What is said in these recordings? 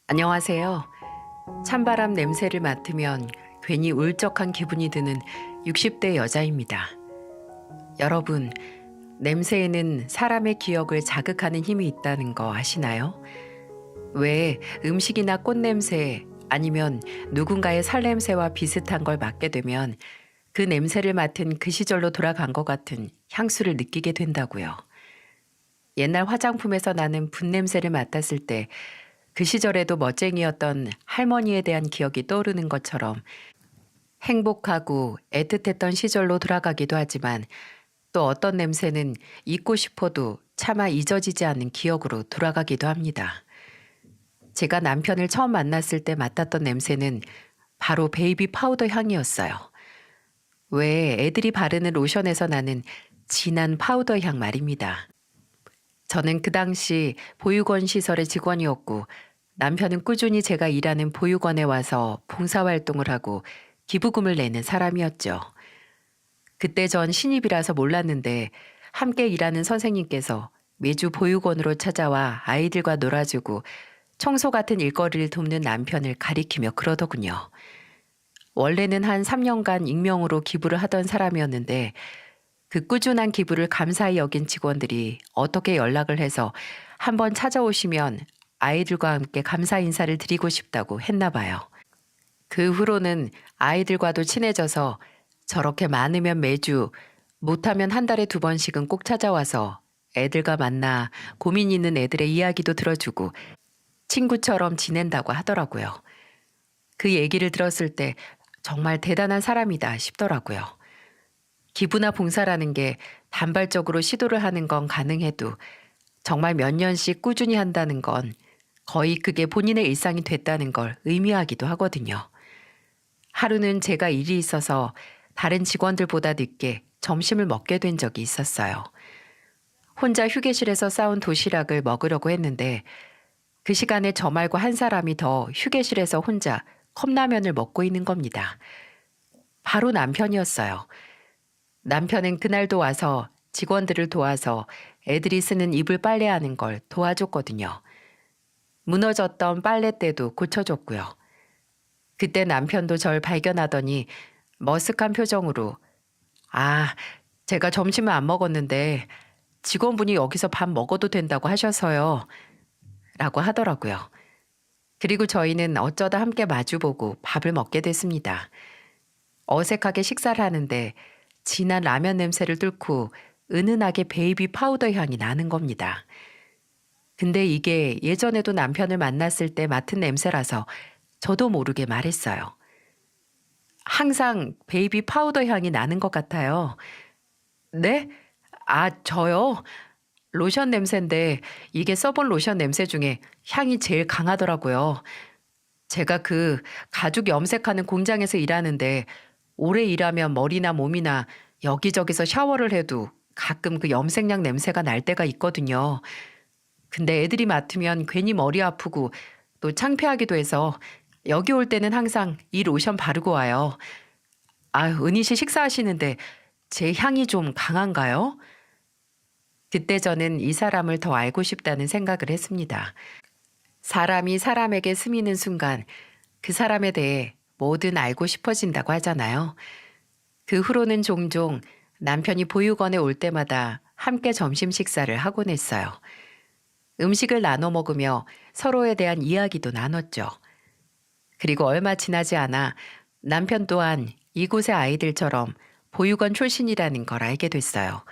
안녕하세요. 찬바람 냄새를 맡으면 괜히 울적한 기분이 드는 60대 여자입니다. 여러분, 냄새에는 사람의 기억을 자극하는 힘이 있다는 거 아시나요? 왜 음식이나 꽃냄새 아니면 누군가의 살냄새와 비슷한 걸 맡게 되면 그 냄새를 맡은 그 시절로 돌아간 것 같은 향수를 느끼게 된다고요. 옛날 화장품에서 나는 분냄새를 맡았을 때 그 시절에도 멋쟁이였던 할머니에 대한 기억이 떠오르는 것처럼 행복하고 애틋했던 시절로 돌아가기도 하지만 또 어떤 냄새는 잊고 싶어도 차마 잊어지지 않는 기억으로 돌아가기도 합니다. 제가 남편을 처음 만났을 때 맡았던 냄새는 바로 베이비 파우더 향이었어요. 왜 애들이 바르는 로션에서 나는 진한 파우더 향 말입니다. 저는 그 당시 보육원 시설의 직원이었고 남편은 꾸준히 제가 일하는 보육원에 와서 봉사활동을 하고 기부금을 내는 사람이었죠. 그때 전 신입이라서 몰랐는데 함께 일하는 선생님께서 매주 보육원으로 찾아와 아이들과 놀아주고 청소 같은 일거리를 돕는 남편을 가리키며 그러더군요. 원래는 한 3년간 익명으로 기부를 하던 사람이었는데 그 꾸준한 기부를 감사히 여긴 직원들이 어떻게 연락을 해서 한번 찾아오시면 아이들과 함께 감사 인사를 드리고 싶다고 했나 봐요. 그 후로는 아이들과도 친해져서 저렇게 많으면 매주, 못하면 한 달에 2번씩은 꼭 찾아와서 애들과 만나 고민 있는 애들의 이야기도 들어주고 친구처럼 지낸다고 하더라고요. 그 얘기를 들었을 때 정말 대단한 사람이다 싶더라고요. 기부나 봉사라는 게 단발적으로 시도를 하는 건 가능해도 정말 몇 년씩 꾸준히 한다는 건 거의 그게 본인의 일상이 됐다는 걸 의미하기도 하거든요. 하루는 제가 일이 있어서 다른 직원들보다 늦게 점심을 먹게 된 적이 있었어요. 혼자 휴게실에서 싸온 도시락을 먹으려고 했는데 그 시간에 저 말고 한 사람이 더 휴게실에서 혼자 컵라면을 먹고 있는 겁니다. 바로 남편이었어요. 남편은 그날도 와서 직원들을 도와서 애들이 쓰는 이불 빨래하는 걸 도와줬거든요. 무너졌던 빨랫대도 고쳐줬고요. 그때 남편도 절 발견하더니 머쓱한 표정으로 아, 제가 점심을 안 먹었는데 직원분이 여기서 밥 먹어도 된다고 하셔서요. 라고 하더라고요. 그리고 저희는 어쩌다 함께 마주보고 밥을 먹게 됐습니다. 어색하게 식사를 하는데 진한 라면 냄새를 뚫고 은은하게 베이비 파우더 향이 나는 겁니다. 근데 이게 예전에도 남편을 만났을 때 맡은 냄새라서 저도 모르게 말했어요. 항상 베이비 파우더 향이 나는 것 같아요. 네? 아, 저요? 로션 냄새인데 이게 써본 로션 냄새 중에 향이 제일 강하더라고요. 제가 그 가죽 염색하는 공장에서 일하는데 오래 일하면 머리나 몸이나 여기저기서 샤워를 해도 가끔 그 염색약 냄새가 날 때가 있거든요. 근데 애들이 맡으면 괜히 머리 아프고 또 창피하기도 해서 여기 올 때는 항상 이 로션 바르고 와요. 아, 은희 씨 식사하시는데 제 향이 좀 강한가요? 그때 저는 이 사람을 더 알고 싶다는 생각을 했습니다. 사람이 사람에게 스미는 순간 그 사람에 대해 뭐든 알고 싶어진다고 하잖아요. 그 후로는 종종 남편이 보육원에 올 때마다 함께 점심 식사를 하곤 했어요. 음식을 나눠 먹으며 서로에 대한 이야기도 나눴죠. 그리고 얼마 지나지 않아 남편 또한 이곳의 아이들처럼 보육원 출신이라는 걸 알게 됐어요.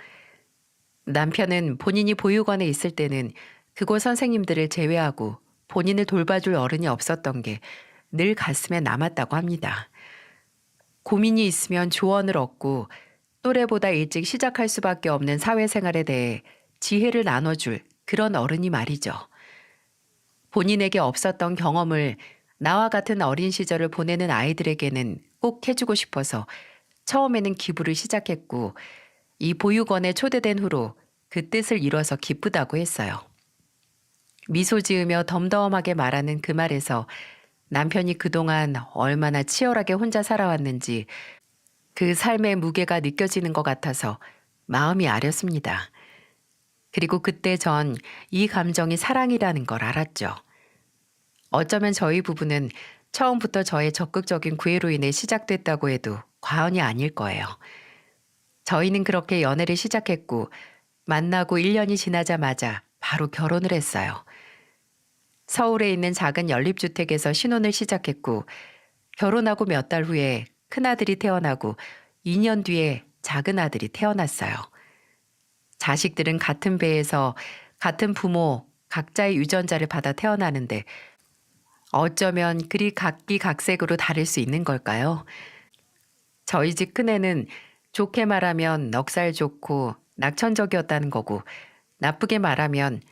남편은 본인이 보육원에 있을 때는 그곳 선생님들을 제외하고 본인을 돌봐줄 어른이 없었던 게 늘 가슴에 남았다고 합니다. 고민이 있으면 조언을 얻고 또래보다 일찍 시작할 수밖에 없는 사회생활에 대해 지혜를 나눠줄 그런 어른이 말이죠. 본인에게 없었던 경험을 나와 같은 어린 시절을 보내는 아이들에게는 꼭 해주고 싶어서 처음에는 기부를 시작했고 이 보육원에 초대된 후로 그 뜻을 이뤄서 기쁘다고 했어요. 미소 지으며 덤덤하게 말하는 그 말에서 남편이 그동안 얼마나 치열하게 혼자 살아왔는지 그 삶의 무게가 느껴지는 것 같아서 마음이 아렸습니다. 그리고 그때 전 이 감정이 사랑이라는 걸 알았죠. 어쩌면 저희 부부는 처음부터 저의 적극적인 구애로 인해 시작됐다고 해도 과언이 아닐 거예요. 저희는 그렇게 연애를 시작했고 만나고 1년이 지나자마자 바로 결혼을 했어요. 서울에 있는 작은 연립주택에서 신혼을 시작했고 결혼하고 몇 달 후에 큰아들이 태어나고 2년 뒤에 작은 아들이 태어났어요. 자식들은 같은 배에서 같은 부모, 각자의 유전자를 받아 태어나는데 어쩌면 그리 각기각색으로 다를 수 있는 걸까요? 저희 집 큰애는 좋게 말하면 넉살 좋고 낙천적이었다는 거고 나쁘게 말하면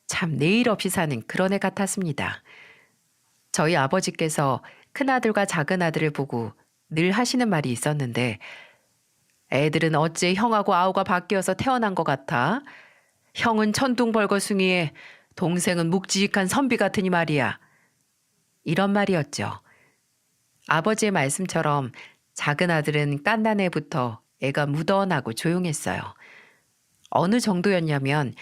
참 내일 없이 사는 그런 애 같았습니다. 저희 아버지께서 큰아들과 작은아들을 보고 늘 하시는 말이 있었는데 애들은 어째 형하고 아우가 바뀌어서 태어난 것 같아? 형은 천둥벌거숭이에 동생은 묵직한 선비 같으니 말이야. 이런 말이었죠. 아버지의 말씀처럼 작은 아들은 깐난 애부터 애가 무던하고 조용했어요. 어느 정도였냐면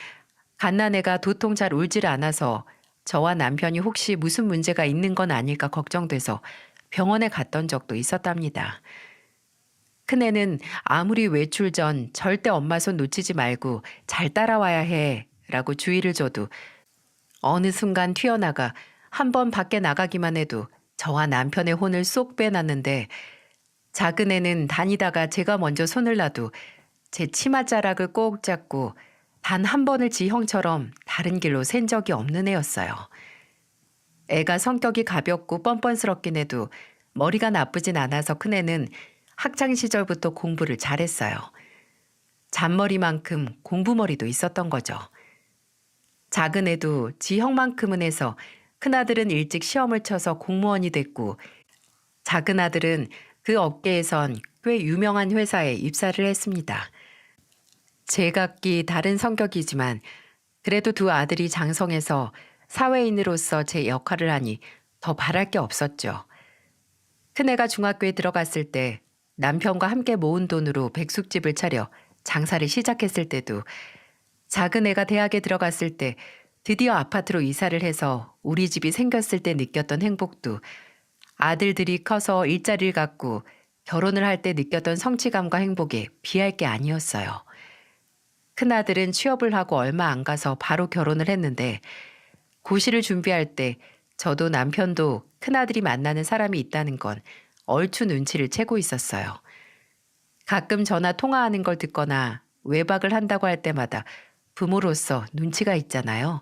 갓난애가 도통 잘 울질 않아서 저와 남편이 혹시 무슨 문제가 있는 건 아닐까 걱정돼서 병원에 갔던 적도 있었답니다. 큰애는 아무리 외출 전 절대 엄마 손 놓치지 말고 잘 따라와야 해 라고 주의를 줘도 어느 순간 튀어나가 한 번 밖에 나가기만 해도 저와 남편의 혼을 쏙 빼놨는데 작은 애는 다니다가 제가 먼저 손을 놔도 제 치맛자락을 꼭 잡고 단 한 번을 지 형처럼 다른 길로 샌 적이 없는 애였어요. 애가 성격이 가볍고 뻔뻔스럽긴 해도 머리가 나쁘진 않아서 큰애는 학창 시절부터 공부를 잘했어요. 잔머리만큼 공부머리도 있었던 거죠. 작은 애도 지 형만큼은 해서 큰아들은 일찍 시험을 쳐서 공무원이 됐고 작은 아들은 그 업계에선 꽤 유명한 회사에 입사를 했습니다. 제각기 다른 성격이지만 그래도 두 아들이 장성해서 사회인으로서 제 역할을 하니 더 바랄 게 없었죠. 큰애가 중학교에 들어갔을 때 남편과 함께 모은 돈으로 백숙집을 차려 장사를 시작했을 때도 작은 애가 대학에 들어갔을 때 드디어 아파트로 이사를 해서 우리 집이 생겼을 때 느꼈던 행복도 아들들이 커서 일자리를 갖고 결혼을 할 때 느꼈던 성취감과 행복에 비할 게 아니었어요. 큰아들은 취업을 하고 얼마 안 가서 바로 결혼을 했는데 고시를 준비할 때 저도 남편도 큰아들이 만나는 사람이 있다는 건 얼추 눈치를 채고 있었어요. 가끔 전화 통화하는 걸 듣거나 외박을 한다고 할 때마다 부모로서 눈치가 있잖아요.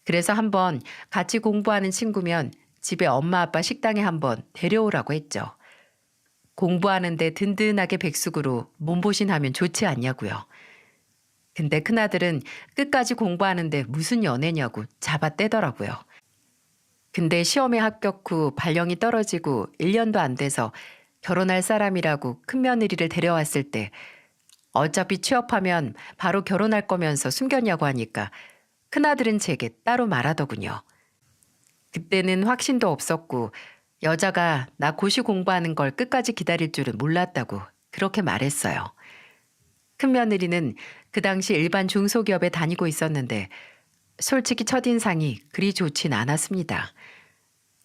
그래서 한번 같이 공부하는 친구면 집에 엄마 아빠 식당에 한번 데려오라고 했죠. 공부하는데 든든하게 백숙으로 몸보신하면 좋지 않냐고요. 근데 큰아들은 끝까지 공부하는데 무슨 연애냐고 잡아떼더라고요. 근데 시험에 합격 후 발령이 떨어지고 1년도 안 돼서 결혼할 사람이라고 큰며느리를 데려왔을 때 어차피 취업하면 바로 결혼할 거면서 숨겼냐고 하니까 큰아들은 제게 따로 말하더군요. 그때는 확신도 없었고 여자가 나 고시 공부하는 걸 끝까지 기다릴 줄은 몰랐다고 그렇게 말했어요. 큰며느리는 그 당시 일반 중소기업에 다니고 있었는데 솔직히 첫인상이 그리 좋진 않았습니다.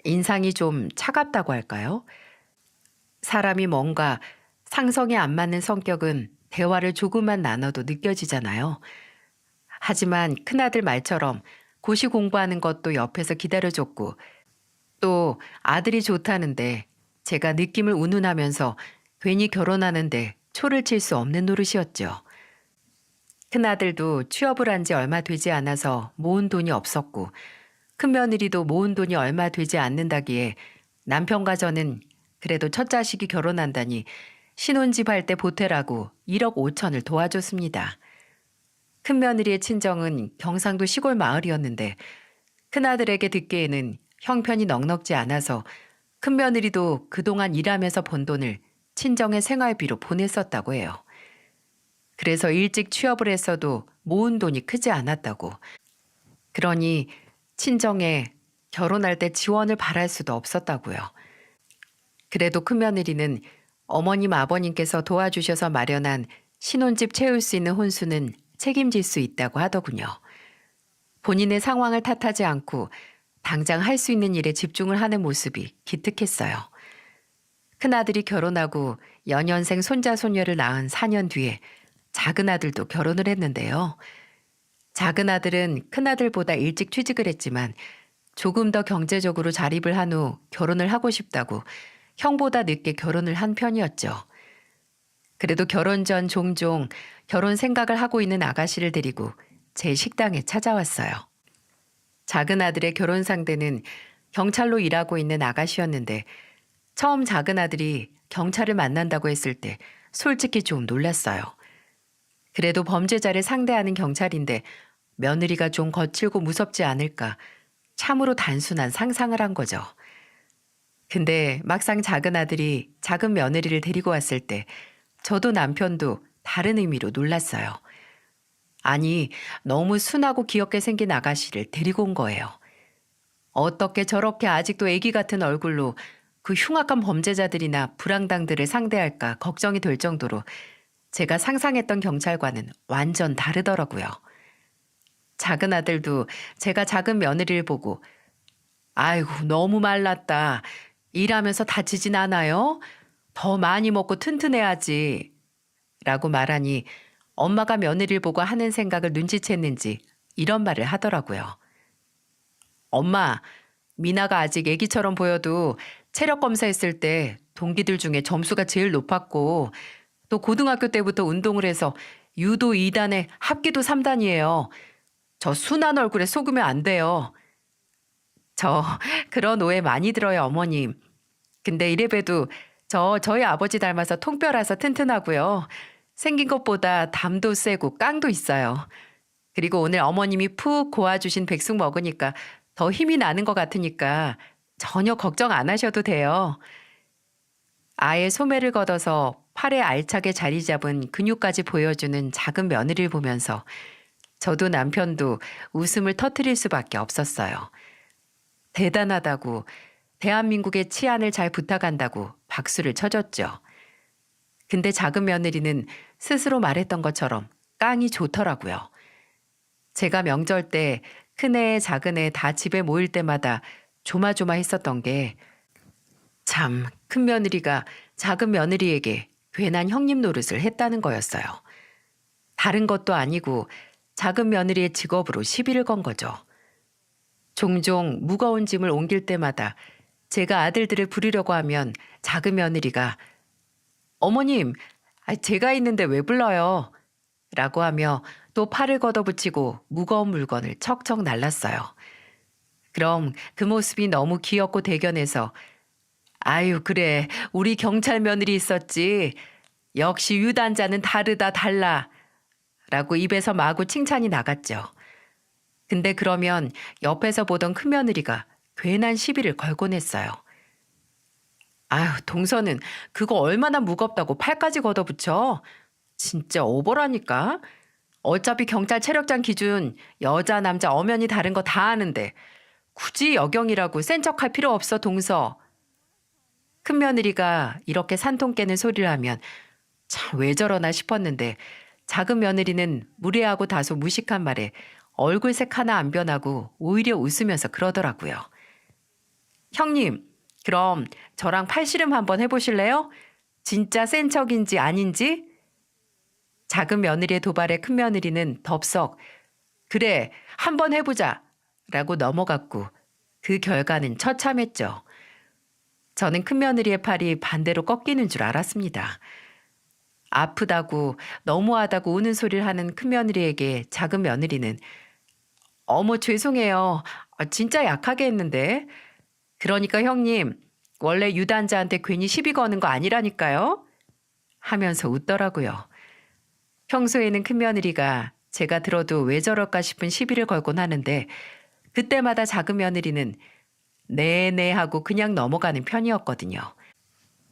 인상이 좀 차갑다고 할까요? 사람이 뭔가 상성에 안 맞는 성격은 대화를 조금만 나눠도 느껴지잖아요. 하지만 큰아들 말처럼 고시 공부하는 것도 옆에서 기다려줬고 또 아들이 좋다는데 제가 느낌을 운운하면서 괜히 결혼하는데 초를 칠 수 없는 노릇이었죠. 큰아들도 취업을 한 지 얼마 되지 않아서 모은 돈이 없었고 큰며느리도 모은 돈이 얼마 되지 않는다기에 남편과 저는 그래도 첫 자식이 결혼한다니 신혼집 할 때 보태라고 1억 5천을 도와줬습니다. 큰며느리의 친정은 경상도 시골 마을이었는데 큰아들에게 듣기에는 형편이 넉넉지 않아서 큰며느리도 그동안 일하면서 번 돈을 친정의 생활비로 보냈었다고 해요. 그래서 일찍 취업을 했어도 모은 돈이 크지 않았다고. 그러니 친정에 결혼할 때 지원을 바랄 수도 없었다고요. 그래도 큰며느리는 어머님 아버님께서 도와주셔서 마련한 신혼집 채울 수 있는 혼수는 책임질 수 있다고 하더군요. 본인의 상황을 탓하지 않고 당장 할 수 있는 일에 집중을 하는 모습이 기특했어요. 큰아들이 결혼하고 연년생 손자 손녀를 낳은 4년 뒤에 작은 아들도 결혼을 했는데요. 작은 아들은 큰아들보다 일찍 취직을 했지만 조금 더 경제적으로 자립을 한 후 결혼을 하고 싶다고 형보다 늦게 결혼을 한 편이었죠. 그래도 결혼 전 종종 결혼 생각을 하고 있는 아가씨를 데리고 제 식당에 찾아왔어요. 작은 아들의 결혼 상대는 경찰로 일하고 있는 아가씨였는데 처음 작은 아들이 경찰을 만난다고 했을 때 솔직히 좀 놀랐어요. 그래도 범죄자를 상대하는 경찰인데 며느리가 좀 거칠고 무섭지 않을까 참으로 단순한 상상을 한 거죠. 근데 막상 작은 아들이 작은 며느리를 데리고 왔을 때 저도 남편도 다른 의미로 놀랐어요. 아니, 너무 순하고 귀엽게 생긴 아가씨를 데리고 온 거예요. 어떻게 저렇게 아직도 애기 같은 얼굴로 그 흉악한 범죄자들이나 불황당들을 상대할까 걱정이 될 정도로 제가 상상했던 경찰과는 완전 다르더라고요. 작은 아들도 제가 작은 며느리를 보고 아이고 너무 말랐다. 일하면서 다치진 않아요? 더 많이 먹고 튼튼해야지. 라고 말하니 엄마가 며느리를 보고 하는 생각을 눈치챘는지 이런 말을 하더라고요. 엄마, 미나가 아직 애기처럼 보여도 체력 검사했을 때 동기들 중에 점수가 제일 높았고 또 고등학교 때부터 운동을 해서 유도 2단에 합기도 3단이에요. 저 순한 얼굴에 속으면 안 돼요. 저 그런 오해 많이 들어요, 어머님. 근데 이래봬도 저희 아버지 닮아서 통뼈라서 튼튼하고요. 생긴 것보다 담도 세고 깡도 있어요. 그리고 오늘 어머님이 푹 고아주신 백숙 먹으니까 더 힘이 나는 것 같으니까 전혀 걱정 안 하셔도 돼요. 아예 소매를 걷어서 팔에 알차게 자리 잡은 근육까지 보여주는 작은 며느리를 보면서 저도 남편도 웃음을 터뜨릴 수밖에 없었어요. 대단하다고, 대한민국의 치안을 잘 부탁한다고 박수를 쳐줬죠. 근데 작은 며느리는 스스로 말했던 것처럼 깡이 좋더라고요. 제가 명절 때 큰애, 작은애 다 집에 모일 때마다 조마조마했었던 게 참 큰 며느리가 작은 며느리에게 괜한 형님 노릇을 했다는 거였어요. 다른 것도 아니고 작은 며느리의 직업으로 시비를 건 거죠. 종종 무거운 짐을 옮길 때마다 제가 아들들을 부르려고 하면 작은 며느리가 어머님, 제가 있는데 왜 불러요? 라고 하며 또 팔을 걷어붙이고 무거운 물건을 척척 날랐어요. 그럼 그 모습이 너무 귀엽고 대견해서 아유 그래 우리 경찰 며느리 있었지. 역시 유단자는 다르다 달라. 라고 입에서 마구 칭찬이 나갔죠. 근데 그러면 옆에서 보던 큰며느리가 괜한 시비를 걸곤 했어요. 아유 동서는 그거 얼마나 무겁다고 팔까지 걷어붙여. 진짜 오버라니까. 어차피 경찰 체력장 기준 여자 남자 엄연히 다른 거 다 아는데 굳이 여경이라고 센 척할 필요 없어 동서. 큰며느리가 이렇게 산통 깨는 소리를 하면 참 왜 저러나 싶었는데 작은 며느리는 무례하고 다소 무식한 말에 얼굴색 하나 안 변하고 오히려 웃으면서 그러더라고요. 형님, 그럼 저랑 팔씨름 한번 해보실래요? 진짜 센 척인지 아닌지? 작은 며느리의 도발에 큰 며느리는 덥석 그래 한번 해보자 라고 넘어갔고 그 결과는 처참했죠. 저는 큰 며느리의 팔이 반대로 꺾이는 줄 알았습니다. 아프다고 너무하다고 우는 소리를 하는 큰 며느리에게 작은 며느리는 어머 죄송해요. 진짜 약하게 했는데. 그러니까 형님 원래 유단자한테 괜히 시비 거는 거 아니라니까요. 하면서 웃더라고요. 평소에는 큰 며느리가 제가 들어도 왜 저럴까 싶은 시비를 걸곤 하는데 그때마다 작은 며느리는 네네 하고 그냥 넘어가는 편이었거든요.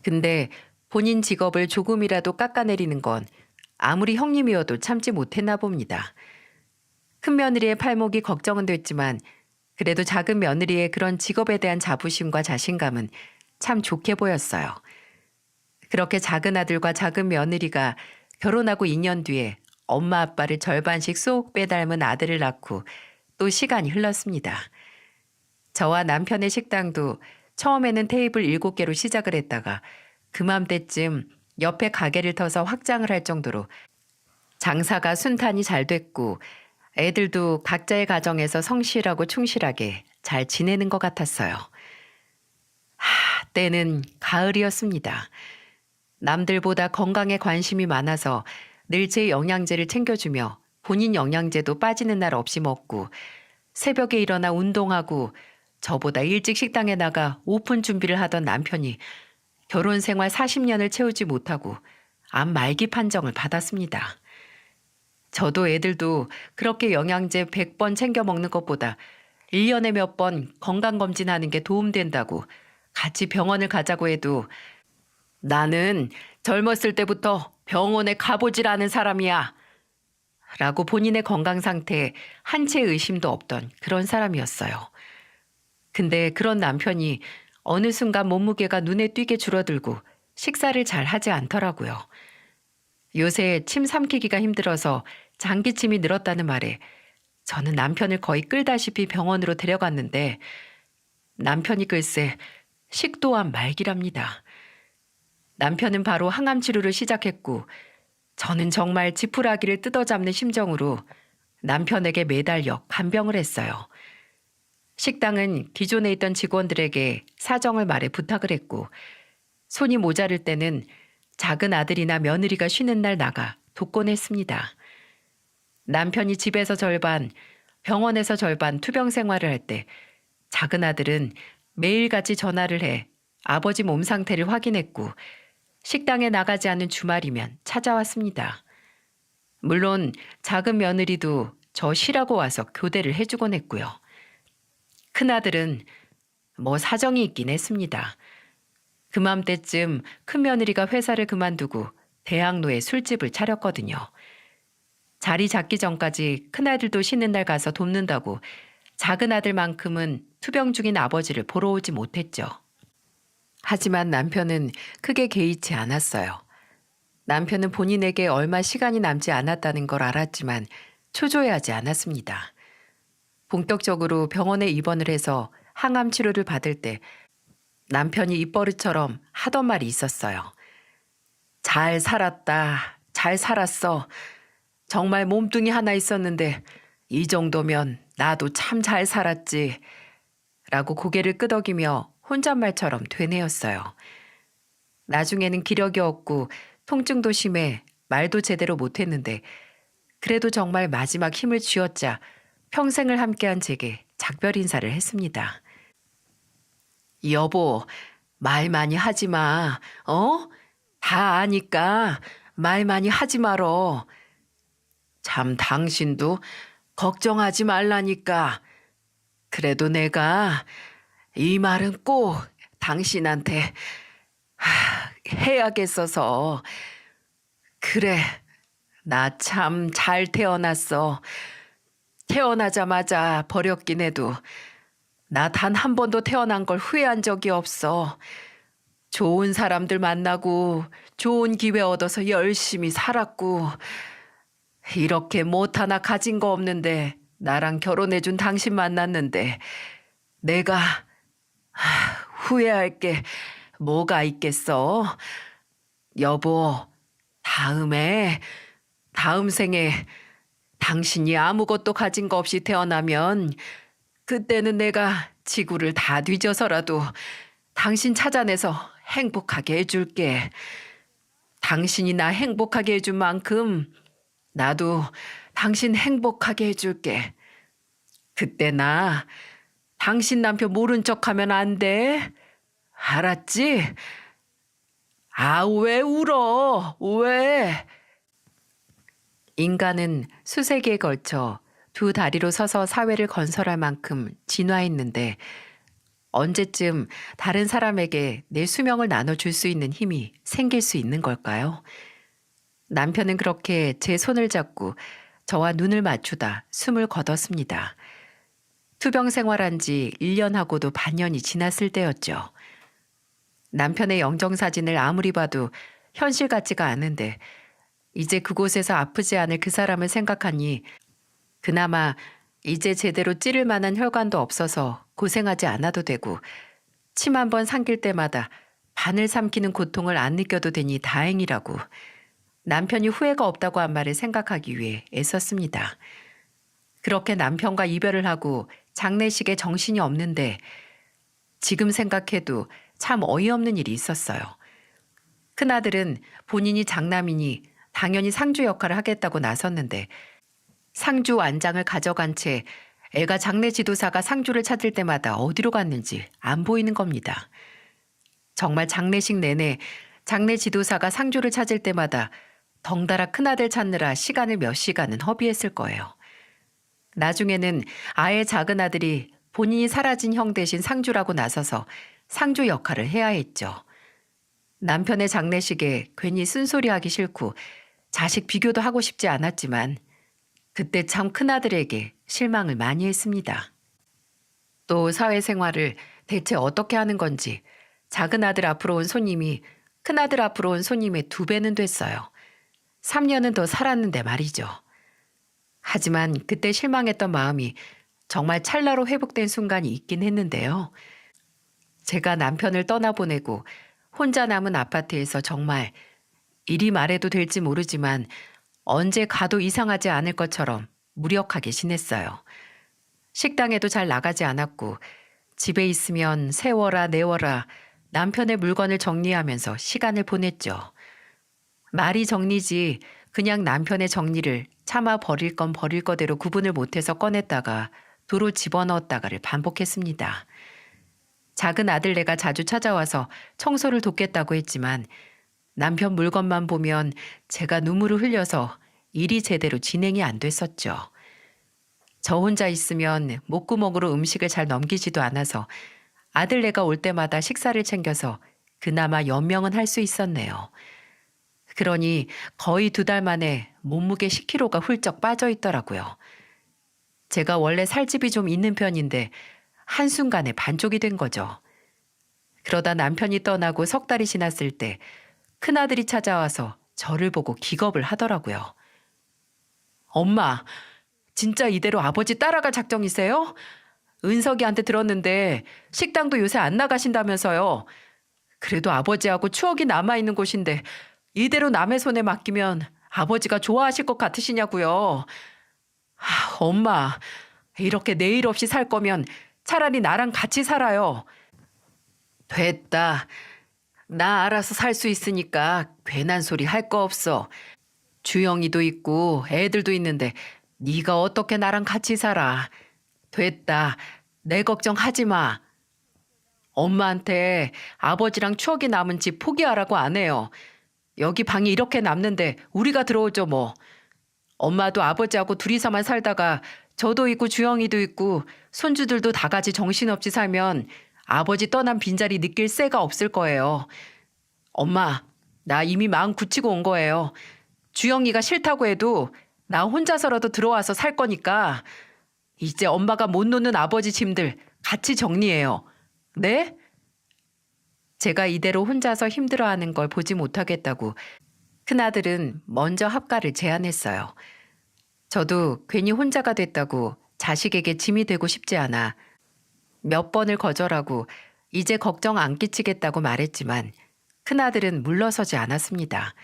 근데 본인 직업을 조금이라도 깎아내리는 건 아무리 형님이어도 참지 못했나 봅니다. 큰 며느리의 팔목이 걱정은 됐지만 그래도 작은 며느리의 그런 직업에 대한 자부심과 자신감은 참 좋게 보였어요. 그렇게 작은 아들과 작은 며느리가 결혼하고 2년 뒤에 엄마 아빠를 절반씩 쏙 빼닮은 아들을 낳고 또 시간이 흘렀습니다. 저와 남편의 식당도 처음에는 테이블 7개로 시작을 했다가 그맘때쯤 옆에 가게를 터서 확장을 할 정도로 장사가 순탄히 잘 됐고 애들도 각자의 가정에서 성실하고 충실하게 잘 지내는 것 같았어요. 때는 가을이었습니다. 남들보다 건강에 관심이 많아서 늘 제 영양제를 챙겨주며 본인 영양제도 빠지는 날 없이 먹고 새벽에 일어나 운동하고 저보다 일찍 식당에 나가 오픈 준비를 하던 남편이 결혼 생활 40년을 채우지 못하고 암 말기 판정을 받았습니다. 저도 애들도 그렇게 영양제 100번 챙겨 먹는 것보다 1년에 몇 번 건강검진하는 게 도움된다고 같이 병원을 가자고 해도 나는 젊었을 때부터 병원에 가보질 않은 사람이야. 라고 본인의 건강 상태에 한 채 의심도 없던 그런 사람이었어요. 근데 그런 남편이 어느 순간 몸무게가 눈에 띄게 줄어들고 식사를 잘 하지 않더라고요. 요새 침 삼키기가 힘들어서 장기침이 늘었다는 말에 저는 남편을 거의 끌다시피 병원으로 데려갔는데 남편이 글쎄 식도암 말기랍니다. 남편은 바로 항암 치료를 시작했고 저는 정말 지푸라기를 뜯어잡는 심정으로 남편에게 매달려 간병을 했어요. 식당은 기존에 있던 직원들에게 사정을 말해 부탁을 했고 손이 모자랄 때는 작은 아들이나 며느리가 쉬는 날 나가 돕곤 했습니다. 남편이 집에서 절반, 병원에서 절반 투병 생활을 할 때 작은 아들은 매일같이 전화를 해 아버지 몸 상태를 확인했고 식당에 나가지 않은 주말이면 찾아왔습니다. 물론 작은 며느리도 저 쉬라고 와서 교대를 해주곤 했고요. 큰아들은 뭐 사정이 있긴 했습니다. 그맘때쯤 큰며느리가 회사를 그만두고 대학로에 술집을 차렸거든요. 자리 잡기 전까지 큰아들도 쉬는 날 가서 돕는다고 작은 아들만큼은 투병 중인 아버지를 보러 오지 못했죠. 하지만 남편은 크게 개의치 않았어요. 남편은 본인에게 얼마 시간이 남지 않았다는 걸 알았지만 초조해하지 않았습니다. 본격적으로 병원에 입원을 해서 항암 치료를 받을 때 남편이 입버릇처럼 하던 말이 있었어요. 잘 살았다. 잘 살았어. 정말 몸뚱이 하나 있었는데 이 정도면 나도 참 잘 살았지. 라고 고개를 끄덕이며 혼잣말처럼 되뇌었어요. 나중에는 기력이 없고 통증도 심해 말도 제대로 못했는데 그래도 정말 마지막 힘을 쥐어짜 평생을 함께한 제게 작별 인사를 했습니다. 여보, 말 많이 하지 마. 어? 다 아니까 말 많이 하지 말어. 참 당신도 걱정하지 말라니까. 그래도 내가 이 말은 꼭 당신한테 해야겠어서. 그래, 나 참 잘 태어났어. 태어나자마자 버렸긴 해도 나 단 한 번도 태어난 걸 후회한 적이 없어. 좋은 사람들 만나고 좋은 기회 얻어서 열심히 살았고 이렇게 못 하나 가진 거 없는데 나랑 결혼해준 당신 만났는데 내가 후회할 게 뭐가 있겠어? 여보, 다음 생에 당신이 아무것도 가진 거 없이 태어나면 그때는 내가 지구를 다 뒤져서라도 당신 찾아내서 행복하게 해줄게. 당신이 나 행복하게 해준 만큼 나도 당신 행복하게 해줄게. 그때 나 당신 남편 모른 척하면 안 돼. 알았지? 아, 왜 울어? 왜? 인간은 수세기에 걸쳐 두 다리로 서서 사회를 건설할 만큼 진화했는데 언제쯤 다른 사람에게 내 수명을 나눠줄 수 있는 힘이 생길 수 있는 걸까요? 남편은 그렇게 제 손을 잡고 저와 눈을 맞추다 숨을 거뒀습니다. 투병 생활한 지 1년하고도 반년이 지났을 때였죠. 남편의 영정사진을 아무리 봐도 현실 같지가 않은데 이제 그곳에서 아프지 않을 그 사람을 생각하니 그나마 이제 제대로 찌를 만한 혈관도 없어서 고생하지 않아도 되고 침 한 번 삼킬 때마다 바늘 삼키는 고통을 안 느껴도 되니 다행이라고 남편이 후회가 없다고 한 말을 생각하기 위해 애썼습니다. 그렇게 남편과 이별을 하고 장례식에 정신이 없는데 지금 생각해도 참 어이없는 일이 있었어요. 큰아들은 본인이 장남이니 당연히 상주 역할을 하겠다고 나섰는데 상주 완장을 가져간 채 애가 장례 지도사가 상주를 찾을 때마다 어디로 갔는지 안 보이는 겁니다. 정말 장례식 내내 장례 지도사가 상주를 찾을 때마다 덩달아 큰아들 찾느라 시간을 몇 시간은 허비했을 거예요. 나중에는 아예 작은 아들이 본인이 사라진 형 대신 상주라고 나서서 상주 역할을 해야 했죠. 남편의 장례식에 괜히 쓴소리하기 싫고 자식 비교도 하고 싶지 않았지만 그때 참 큰아들에게 실망을 많이 했습니다. 또 사회생활을 대체 어떻게 하는 건지 작은 아들 앞으로 온 손님이 큰아들 앞으로 온 손님의 2배는 됐어요. 3년은 더 살았는데 말이죠. 하지만 그때 실망했던 마음이 정말 찰나로 회복된 순간이 있긴 했는데요. 제가 남편을 떠나보내고 혼자 남은 아파트에서 정말 이리 말해도 될지 모르지만 언제 가도 이상하지 않을 것처럼 무력하게 지냈어요. 식당에도 잘 나가지 않았고 집에 있으면 세워라 내워라 남편의 물건을 정리하면서 시간을 보냈죠. 말이 정리지 그냥 남편의 정리를 차마 버릴 건 버릴 거대로 구분을 못해서 꺼냈다가 도로 집어넣었다가를 반복했습니다. 작은 아들네가 자주 찾아와서 청소를 돕겠다고 했지만 남편 물건만 보면 제가 눈물을 흘려서 일이 제대로 진행이 안 됐었죠. 저 혼자 있으면 목구멍으로 음식을 잘 넘기지도 않아서 아들네가 올 때마다 식사를 챙겨서 그나마 연명은 할 수 있었네요. 그러니 거의 2달 만에 몸무게 10kg가 훌쩍 빠져 있더라고요. 제가 원래 살집이 좀 있는 편인데 한순간에 반쪽이 된 거죠. 그러다 남편이 떠나고 3달이 지났을 때 큰아들이 찾아와서 저를 보고 기겁을 하더라고요. 엄마, 진짜 이대로 아버지 따라갈 작정이세요? 은석이한테 들었는데 식당도 요새 안 나가신다면서요. 그래도 아버지하고 추억이 남아있는 곳인데 이대로 남의 손에 맡기면 아버지가 좋아하실 것 같으시냐고요. 엄마, 이렇게 내일 없이 살 거면 차라리 나랑 같이 살아요. 됐다. 나 알아서 살 수 있으니까 괜한 소리 할 거 없어. 주영이도 있고 애들도 있는데 네가 어떻게 나랑 같이 살아. 됐다. 내 걱정하지 마. 엄마한테 아버지랑 추억이 남은 집 포기하라고 안 해요. 여기 방이 이렇게 남는데 우리가 들어오죠 뭐. 엄마도 아버지하고 둘이서만 살다가 저도 있고 주영이도 있고 손주들도 다 같이 정신없이 살면 아버지 떠난 빈자리 느낄 새가 없을 거예요. 엄마, 나 이미 마음 굳히고 온 거예요. 주영이가 싫다고 해도 나 혼자서라도 들어와서 살 거니까 이제 엄마가 못 놓는 아버지 짐들 같이 정리해요. 네? 제가 이대로 혼자서 힘들어하는 걸 보지 못하겠다고 큰아들은 먼저 합가를 제안했어요. 저도 괜히 혼자가 됐다고 자식에게 짐이 되고 싶지 않아 몇 번을 거절하고 이제 걱정 안 끼치겠다고 말했지만 큰아들은 물러서지 않았습니다.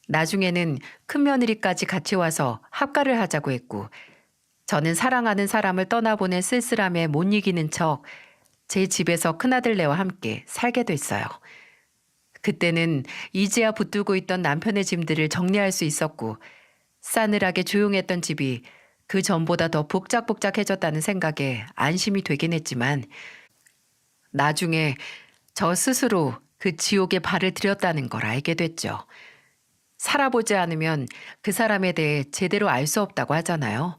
나중에는 큰며느리까지 같이 와서 합가를 하자고 했고 저는 사랑하는 사람을 떠나보낸 쓸쓸함에 못 이기는 척 제 집에서 큰아들네와 함께 살게 됐어요. 그때는 이제야 붙들고 있던 남편의 짐들을 정리할 수 있었고 싸늘하게 조용했던 집이 그 전보다 더 복작복작해졌다는 생각에 안심이 되긴 했지만 나중에 저 스스로 그 지옥에 발을 들였다는 걸 알게 됐죠. 살아보지 않으면 그 사람에 대해 제대로 알 수 없다고 하잖아요.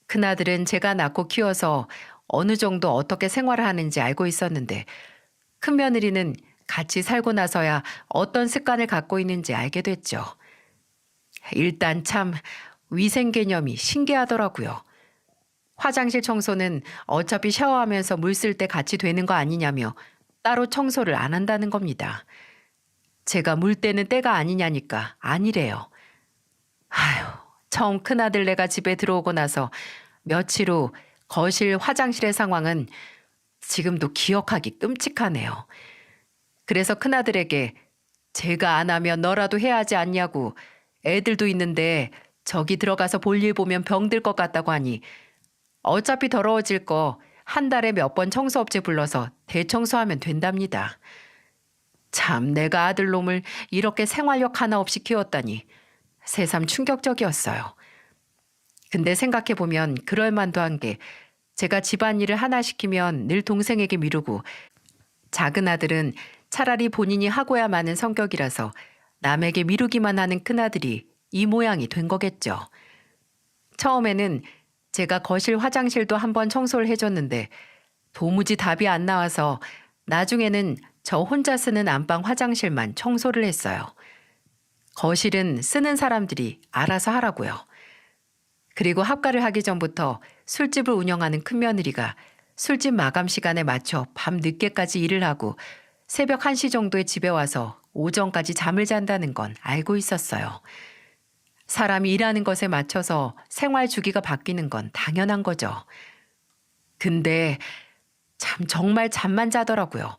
큰아들은 제가 낳고 키워서 어느 정도 어떻게 생활을 하는지 알고 있었는데 큰며느리는 같이 살고 나서야 어떤 습관을 갖고 있는지 알게 됐죠. 일단 참 위생 개념이 신기하더라고요. 화장실 청소는 어차피 샤워하면서 물 쓸 때 같이 되는 거 아니냐며 따로 청소를 안 한다는 겁니다. 제가 물 때는 때가 아니냐니까 아니래요. 아휴, 처음 큰아들 내가 집에 들어오고 나서 며칠 후 거실 화장실의 상황은 지금도 기억하기 끔찍하네요. 그래서 큰아들에게 제가 안 하면 너라도 해야 하지 않냐고, 애들도 있는데 저기 들어가서 볼일 보면 병들 것 같다고 하니 어차피 더러워질 거 한 달에 몇 번 청소업체 불러서 대청소하면 된답니다. 참, 내가 아들놈을 이렇게 생활력 하나 없이 키웠다니 새삼 충격적이었어요. 근데 생각해보면 그럴 만도 한 게 제가 집안일을 하나 시키면 늘 동생에게 미루고, 작은 아들은 차라리 본인이 하고야 마는 성격이라서 남에게 미루기만 하는 큰아들이 이 모양이 된 거겠죠. 처음에는 제가 거실 화장실도 한번 청소를 해줬는데 도무지 답이 안 나와서 나중에는 저 혼자 쓰는 안방 화장실만 청소를 했어요. 거실은 쓰는 사람들이 알아서 하라고요. 그리고 합가를 하기 전부터 술집을 운영하는 큰며느리가 술집 마감 시간에 맞춰 밤 늦게까지 일을 하고 새벽 1시 정도에 집에 와서 오전까지 잠을 잔다는 건 알고 있었어요. 사람이 일하는 것에 맞춰서 생활 주기가 바뀌는 건 당연한 거죠. 근데 참 정말 잠만 자더라고요.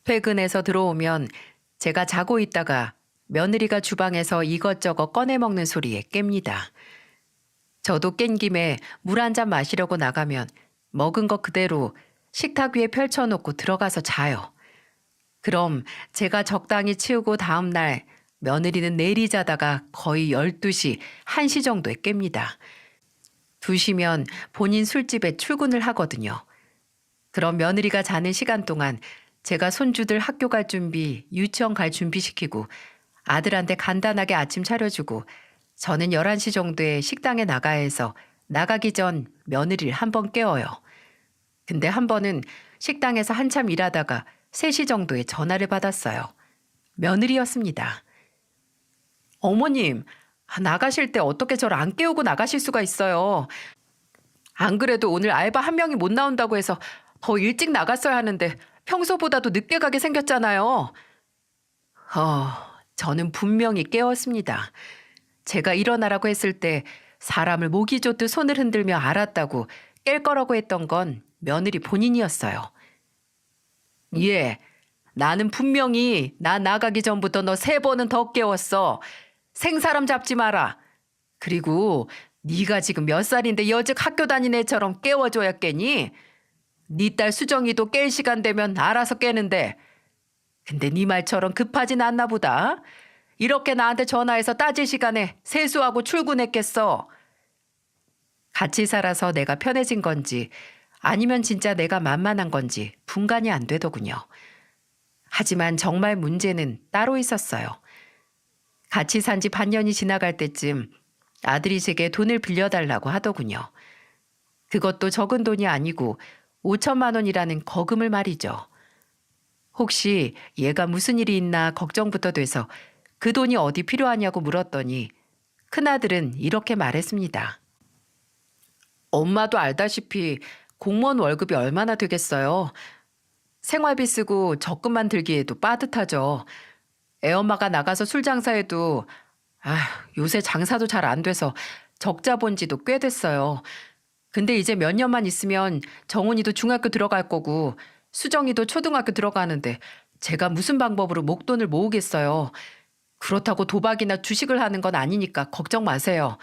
퇴근해서 들어오면 제가 자고 있다가 며느리가 주방에서 이것저것 꺼내 먹는 소리에 깹니다. 저도 깬 김에 물 한 잔 마시려고 나가면 먹은 거 그대로 식탁 위에 펼쳐놓고 들어가서 자요. 그럼 제가 적당히 치우고 다음 날 며느리는 내리 자다가 거의 12시, 1시 정도에 깹니다. 2시면 본인 술집에 출근을 하거든요. 그럼 며느리가 자는 시간 동안 제가 손주들 학교 갈 준비, 유치원 갈 준비시키고 아들한테 간단하게 아침 차려주고 저는 11시 정도에 식당에 나가야 해서 나가기 전 며느리를 한 번 깨워요. 근데 한 번은 식당에서 한참 일하다가 3시 정도에 전화를 받았어요. 며느리였습니다. 어머님, 나가실 때 어떻게 저를 안 깨우고 나가실 수가 있어요. 안 그래도 오늘 알바 한 명이 못 나온다고 해서 더 일찍 나갔어야 하는데 평소보다도 늦게 가게 생겼잖아요. 저는 분명히 깨웠습니다. 제가 일어나라고 했을 때 사람을 목이 좋듯 손을 흔들며 알았다고 깰 거라고 했던 건 며느리 본인이었어요. 예, 나는 분명히 나 나가기 전부터 너 3번은 더 깨웠어. 생사람 잡지 마라. 그리고 네가 지금 몇 살인데 여직 학교 다닌 애처럼 깨워줘야 깨니? 네 딸 수정이도 깰 시간 되면 알아서 깨는데. 근데 네 말처럼 급하진 않나 보다. 이렇게 나한테 전화해서 따질 시간에 세수하고 출근했겠어. 같이 살아서 내가 편해진 건지 아니면 진짜 내가 만만한 건지 분간이 안 되더군요. 하지만 정말 문제는 따로 있었어요. 같이 산 지 반년이 지나갈 때쯤 아들이 제게 돈을 빌려달라고 하더군요. 그것도 적은 돈이 아니고 5천만 원이라는 거금을 말이죠. 혹시 얘가 무슨 일이 있나 걱정부터 돼서 그 돈이 어디 필요하냐고 물었더니 큰아들은 이렇게 말했습니다. 엄마도 알다시피 공무원 월급이 얼마나 되겠어요. 생활비 쓰고 적금만 들기에도 빠듯하죠. 애엄마가 나가서 술 장사해도 요새 장사도 잘 안 돼서 적자 본 지도 꽤 됐어요. 근데 이제 몇 년만 있으면 정훈이도 중학교 들어갈 거고 수정이도 초등학교 들어가는데 제가 무슨 방법으로 목돈을 모으겠어요. 그렇다고 도박이나 주식을 하는 건 아니니까 걱정 마세요.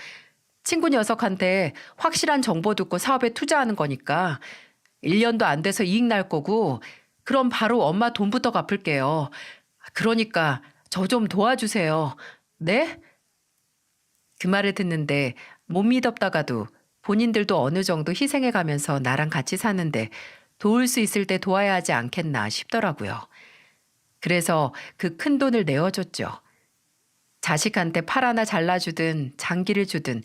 친구 녀석한테 확실한 정보 듣고 사업에 투자하는 거니까 1년도 안 돼서 이익 날 거고 그럼 바로 엄마 돈부터 갚을게요. 그러니까 저 좀 도와주세요. 네? 그 말을 듣는데 못 믿었다가도 본인들도 어느 정도 희생해 가면서 나랑 같이 사는데 도울 수 있을 때 도와야 하지 않겠나 싶더라고요. 그래서 그 큰 돈을 내어줬죠. 자식한테 팔 하나 잘라주든 장기를 주든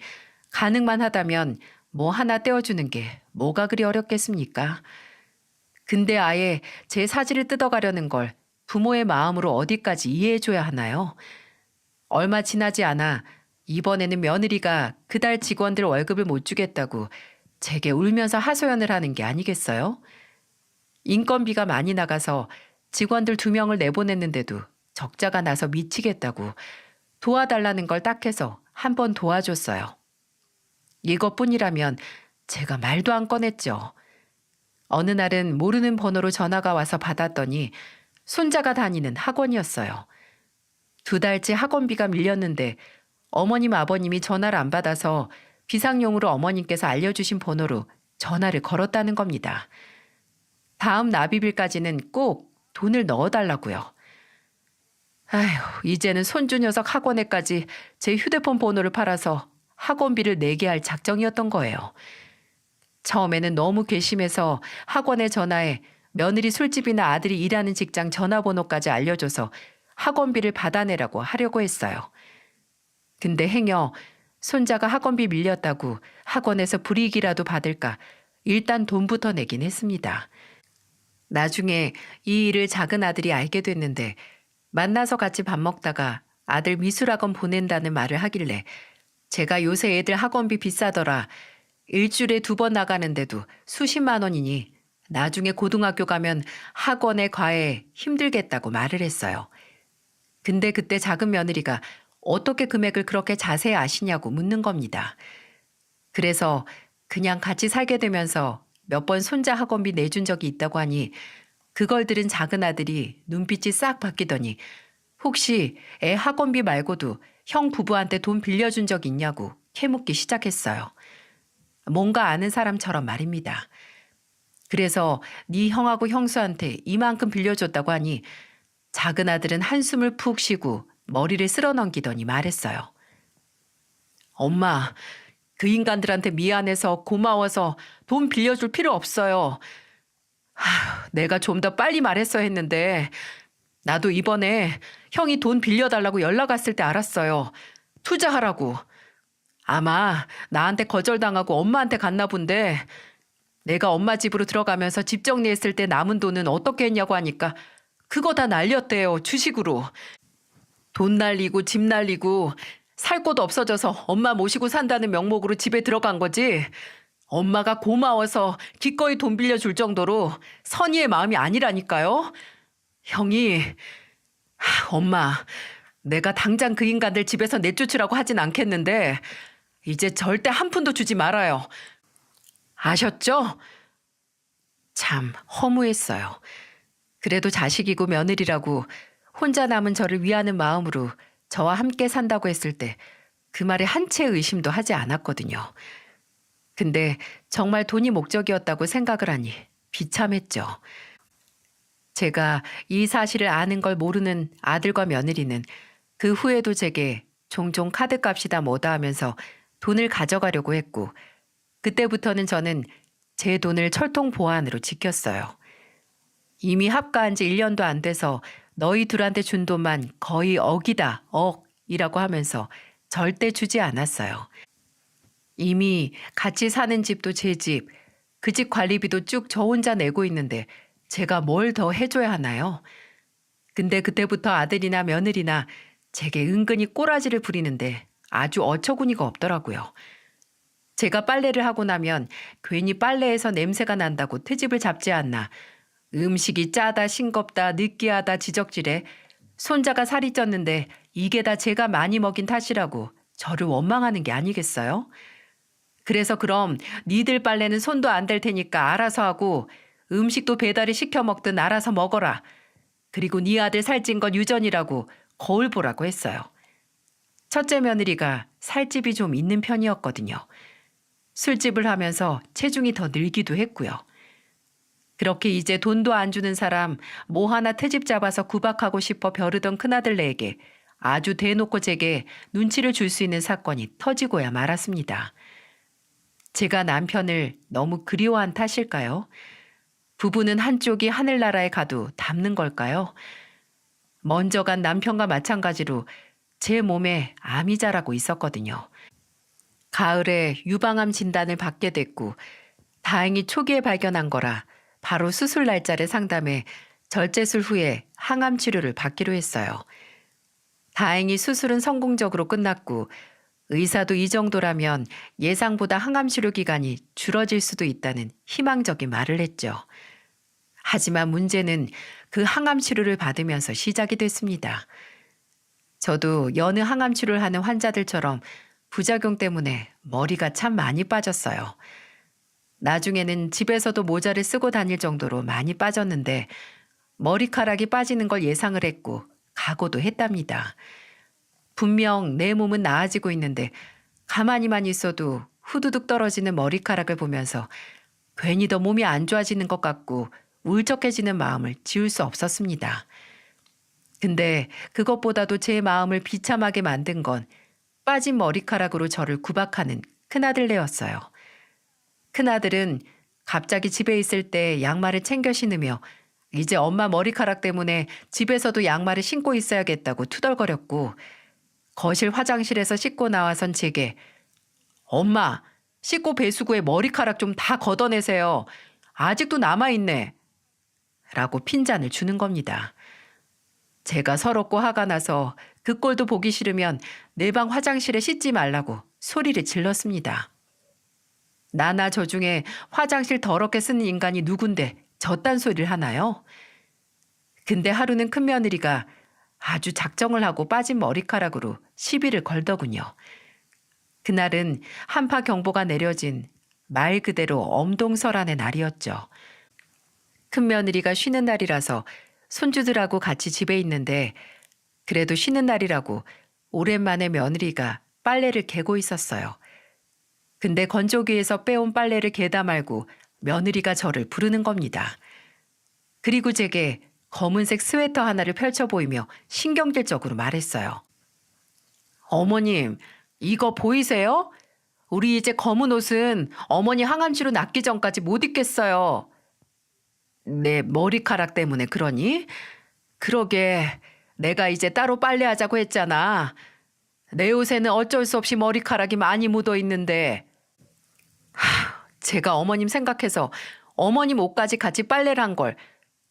가능만 하다면 뭐 하나 떼어주는 게 뭐가 그리 어렵겠습니까? 근데 아예 제 사지를 뜯어가려는 걸 부모의 마음으로 어디까지 이해해줘야 하나요? 얼마 지나지 않아 이번에는 며느리가 그달 직원들 월급을 못 주겠다고 제게 울면서 하소연을 하는 게 아니겠어요? 인건비가 많이 나가서 직원들 2명을 내보냈는데도 적자가 나서 미치겠다고 도와달라는 걸 딱 해서 한 번 도와줬어요. 이것뿐이라면 제가 말도 안 꺼냈죠. 어느 날은 모르는 번호로 전화가 와서 받았더니 손자가 다니는 학원이었어요. 2달째 학원비가 밀렸는데 어머님 아버님이 전화를 안 받아서 비상용으로 어머님께서 알려주신 번호로 전화를 걸었다는 겁니다. 다음 나비빌까지는 꼭 돈을 넣어달라고요. 아휴, 이제는 손주 녀석 학원에까지 제 휴대폰 번호를 팔아서 학원비를 내게 할 작정이었던 거예요. 처음에는 너무 괘씸해서 학원에 전화해 며느리 술집이나 아들이 일하는 직장 전화번호까지 알려줘서 학원비를 받아내라고 하려고 했어요. 근데 행여 손자가 학원비 밀렸다고 학원에서 불이익이라도 받을까 일단 돈부터 내긴 했습니다. 나중에 이 일을 작은 아들이 알게 됐는데 만나서 같이 밥 먹다가 아들 미술학원 보낸다는 말을 하길래 제가 요새 애들 학원비 비싸더라. 일주일에 2번 나가는데도 수십만 원이니 나중에 고등학교 가면 학원에 과외 힘들겠다고 말을 했어요. 근데 그때 작은 며느리가 어떻게 금액을 그렇게 자세히 아시냐고 묻는 겁니다. 그래서 그냥 같이 살게 되면서 몇 번 손자 학원비 내준 적이 있다고 하니 그걸 들은 작은 아들이 눈빛이 싹 바뀌더니 혹시 애 학원비 말고도 형 부부한테 돈 빌려준 적 있냐고 캐묻기 시작했어요. 뭔가 아는 사람처럼 말입니다. 그래서 네 형하고 형수한테 이만큼 빌려줬다고 하니 작은 아들은 한숨을 푹 쉬고 머리를 쓸어 넘기더니 말했어요. 엄마, 그 인간들한테 미안해서 고마워서 돈 빌려줄 필요 없어요. 내가 좀 더 빨리 말했어야 했는데 나도 이번에 형이 돈 빌려달라고 연락 왔을 때 알았어요. 투자하라고. 아마 나한테 거절당하고 엄마한테 갔나 본데 내가 엄마 집으로 들어가면서 집 정리했을 때 남은 돈은 어떻게 했냐고 하니까 그거 다 날렸대요. 주식으로. 돈 날리고 집 날리고 살 곳 없어져서 엄마 모시고 산다는 명목으로 집에 들어간 거지. 엄마가 고마워서 기꺼이 돈 빌려줄 정도로 선의의 마음이 아니라니까요. 형이 엄마, 내가 당장 그 인간들 집에서 내쫓으라고 하진 않겠는데 이제 절대 한 푼도 주지 말아요. 아셨죠? 참 허무했어요. 그래도 자식이고 며느리라고 혼자 남은 저를 위하는 마음으로 저와 함께 산다고 했을 때 그 말에 한 채 의심도 하지 않았거든요. 근데 정말 돈이 목적이었다고 생각을 하니 비참했죠. 제가 이 사실을 아는 걸 모르는 아들과 며느리는 그 후에도 제게 종종 카드값이다 뭐다 하면서 돈을 가져가려고 했고 그때부터는 저는 제 돈을 철통 보안으로 지켰어요. 이미 합가한 지 1년도 안 돼서 너희 둘한테 준 돈만 거의 억이다, 억이라고 하면서 절대 주지 않았어요. 이미 같이 사는 집도 제 집, 그 집 관리비도 쭉 저 혼자 내고 있는데 제가 뭘 더 해줘야 하나요? 근데 그때부터 아들이나 며느리나 제게 은근히 꼬라지를 부리는데 아주 어처구니가 없더라고요. 제가 빨래를 하고 나면 괜히 빨래에서 냄새가 난다고 트집을 잡지 않나 음식이 짜다 싱겁다 느끼하다 지적질해 손자가 살이 쪘는데 이게 다 제가 많이 먹인 탓이라고 저를 원망하는 게 아니겠어요? 그래서 그럼 니들 빨래는 손도 안 댈 테니까 알아서 하고 음식도 배달을 시켜 먹든 알아서 먹어라. 그리고 네 아들 살찐 건 유전이라고 거울 보라고 했어요. 첫째 며느리가 살집이 좀 있는 편이었거든요. 술집을 하면서 체중이 더 늘기도 했고요. 그렇게 이제 돈도 안 주는 사람 뭐 하나 트집 잡아서 구박하고 싶어 벼르던 큰아들네에게 아주 대놓고 제게 눈치를 줄 수 있는 사건이 터지고야 말았습니다. 제가 남편을 너무 그리워한 탓일까요? 부부는 한쪽이 하늘나라에 가도 닮는 걸까요? 먼저 간 남편과 마찬가지로 제 몸에 암이 자라고 있었거든요. 가을에 유방암 진단을 받게 됐고 다행히 초기에 발견한 거라 바로 수술 날짜를 상담해 절제술 후에 항암 치료를 받기로 했어요. 다행히 수술은 성공적으로 끝났고 의사도 이 정도라면 예상보다 항암 치료 기간이 줄어질 수도 있다는 희망적인 말을 했죠. 하지만 문제는 그 항암 치료를 받으면서 시작이 됐습니다. 저도 여느 항암 치료를 하는 환자들처럼 부작용 때문에 머리가 참 많이 빠졌어요. 나중에는 집에서도 모자를 쓰고 다닐 정도로 많이 빠졌는데 머리카락이 빠지는 걸 예상을 했고 각오도 했답니다. 분명 내 몸은 나아지고 있는데 가만히만 있어도 후두둑 떨어지는 머리카락을 보면서 괜히 더 몸이 안 좋아지는 것 같고 울적해지는 마음을 지울 수 없었습니다. 근데 그것보다도 제 마음을 비참하게 만든 건 빠진 머리카락으로 저를 구박하는 큰아들네였어요. 큰아들은 갑자기 집에 있을 때 양말을 챙겨 신으며 이제 엄마 머리카락 때문에 집에서도 양말을 신고 있어야겠다고 투덜거렸고, 거실 화장실에서 씻고 나와선 제게 엄마, 씻고 배수구에 머리카락 좀 다 걷어내세요. 아직도 남아있네. 라고 핀잔을 주는 겁니다. 제가 서럽고 화가 나서 그 꼴도 보기 싫으면 내 방 화장실에 씻지 말라고 소리를 질렀습니다. 나나 저 중에 화장실 더럽게 쓰는 인간이 누군데 저딴 소리를 하나요? 근데 하루는 큰며느리가 아주 작정을 하고 빠진 머리카락으로 시비를 걸더군요. 그날은 한파 경보가 내려진 말 그대로 엄동설한의 날이었죠. 큰며느리가 쉬는 날이라서 손주들하고 같이 집에 있는데 그래도 쉬는 날이라고 오랜만에 며느리가 빨래를 개고 있었어요. 근데 건조기에서 빼온 빨래를 개다 말고 며느리가 저를 부르는 겁니다. 그리고 제게 검은색 스웨터 하나를 펼쳐 보이며 신경질적으로 말했어요. 어머님, 이거 보이세요? 우리 이제 검은 옷은 어머니 항암치료 낫기 전까지 못 입겠어요. 내 머리카락 때문에 그러니? 그러게, 내가 이제 따로 빨래하자고 했잖아. 내 옷에는 어쩔 수 없이 머리카락이 많이 묻어 있는데. 제가 어머님 생각해서 어머님 옷까지 같이 빨래를 한 걸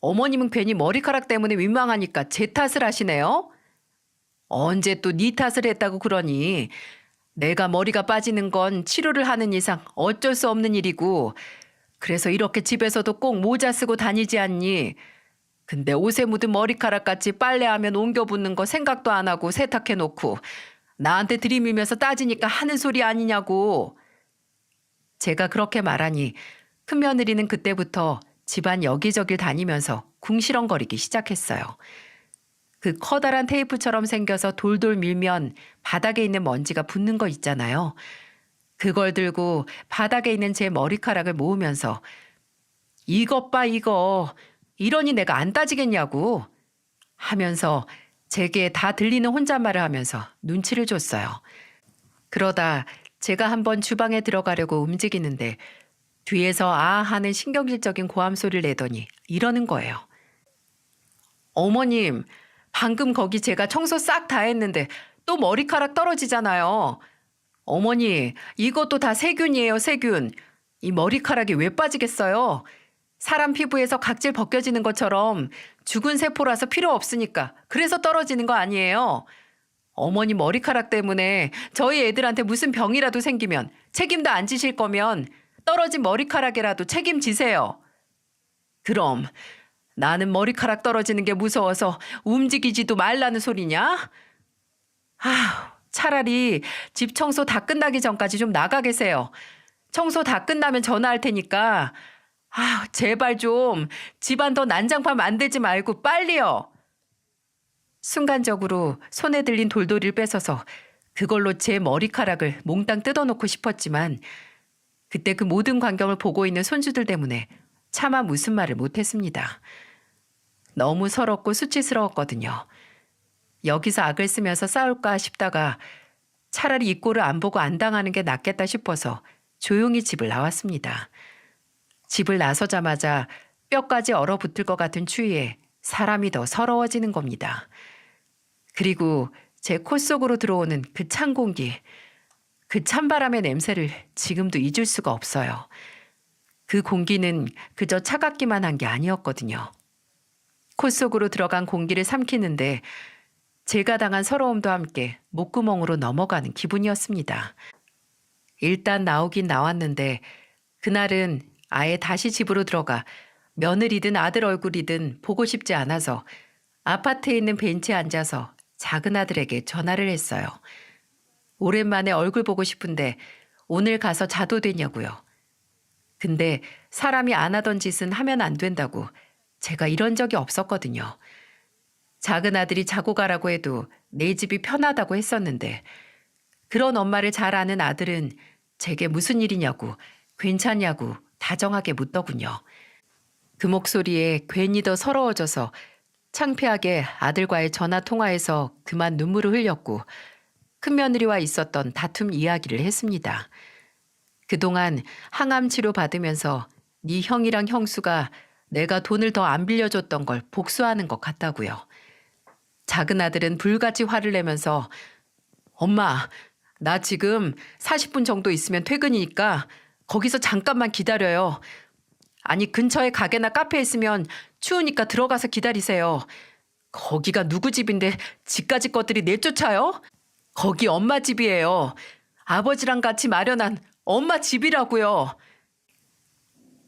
어머님은 괜히 머리카락 때문에 민망하니까 제 탓을 하시네요? 언제 또 네 탓을 했다고 그러니? 내가 머리가 빠지는 건 치료를 하는 이상 어쩔 수 없는 일이고 그래서 이렇게 집에서도 꼭 모자 쓰고 다니지 않니? 근데 옷에 묻은 머리카락같이 빨래하면 옮겨 붙는 거 생각도 안 하고 세탁해 놓고 나한테 들이밀면서 따지니까 하는 소리 아니냐고. 제가 그렇게 말하니 큰며느리는 그때부터 집안 여기저길 다니면서 궁시렁거리기 시작했어요. 그 커다란 테이프처럼 생겨서 돌돌 밀면 바닥에 있는 먼지가 붙는 거 있잖아요. 그걸 들고 바닥에 있는 제 머리카락을 모으면서 이것 봐 이거 이러니 내가 안 따지겠냐고 하면서 제게 다 들리는 혼잣말을 하면서 눈치를 줬어요. 그러다 제가 한번 주방에 들어가려고 움직이는데 뒤에서 아 하는 신경질적인 고함 소리를 내더니 이러는 거예요. 어머님, 방금 거기 제가 청소 싹 다 했는데 또 머리카락 떨어지잖아요. 어머니, 이것도 다 세균이에요, 세균. 이 머리카락이 왜 빠지겠어요? 사람 피부에서 각질 벗겨지는 것처럼 죽은 세포라서 필요 없으니까 그래서 떨어지는 거 아니에요. 어머니 머리카락 때문에 저희 애들한테 무슨 병이라도 생기면 책임도 안 지실 거면 떨어진 머리카락이라도 책임지세요. 그럼 나는 머리카락 떨어지는 게 무서워서 움직이지도 말라는 소리냐? 차라리 집 청소 다 끝나기 전까지 좀 나가 계세요. 청소 다 끝나면 전화할 테니까 제발 좀 집안 더 난장판 만들지 말고 빨리요. 순간적으로 손에 들린 돌돌이를 뺏어서 그걸로 제 머리카락을 몽땅 뜯어놓고 싶었지만 그때 그 모든 광경을 보고 있는 손주들 때문에 차마 무슨 말을 못했습니다. 너무 서럽고 수치스러웠거든요. 여기서 악을 쓰면서 싸울까 싶다가 차라리 이 꼴을 안 보고 안 당하는 게 낫겠다 싶어서 조용히 집을 나왔습니다. 집을 나서자마자 뼈까지 얼어붙을 것 같은 추위에 사람이 더 서러워지는 겁니다. 그리고 제 코 속으로 들어오는 그 찬 공기, 그 찬바람의 냄새를 지금도 잊을 수가 없어요. 그 공기는 그저 차갑기만 한 게 아니었거든요. 코 속으로 들어간 공기를 삼키는데 제가 당한 서러움도 함께 목구멍으로 넘어가는 기분이었습니다. 일단 나오긴 나왔는데 그날은 아예 다시 집으로 들어가 며느리든 아들 얼굴이든 보고 싶지 않아서 아파트에 있는 벤치에 앉아서 작은 아들에게 전화를 했어요. 오랜만에 얼굴 보고 싶은데 오늘 가서 자도 되냐고요. 근데 사람이 안 하던 짓은 하면 안 된다고 제가 이런 적이 없었거든요. 작은 아들이 자고 가라고 해도 내 집이 편하다고 했었는데 그런 엄마를 잘 아는 아들은 제게 무슨 일이냐고 괜찮냐고 다정하게 묻더군요. 그 목소리에 괜히 더 서러워져서 창피하게 아들과의 전화 통화에서 그만 눈물을 흘렸고 큰며느리와 있었던 다툼 이야기를 했습니다. 그동안 항암 치료 받으면서 네 형이랑 형수가 내가 돈을 더 안 빌려줬던 걸 복수하는 것 같다고요. 작은 아들은 불같이 화를 내면서 엄마, 나 지금 40분 정도 있으면 퇴근이니까 거기서 잠깐만 기다려요. 아니 근처에 가게나 카페 있으면 추우니까 들어가서 기다리세요. 거기가 누구 집인데 집까지 것들이 내쫓아요? 거기 엄마 집이에요. 아버지랑 같이 마련한 엄마 집이라고요.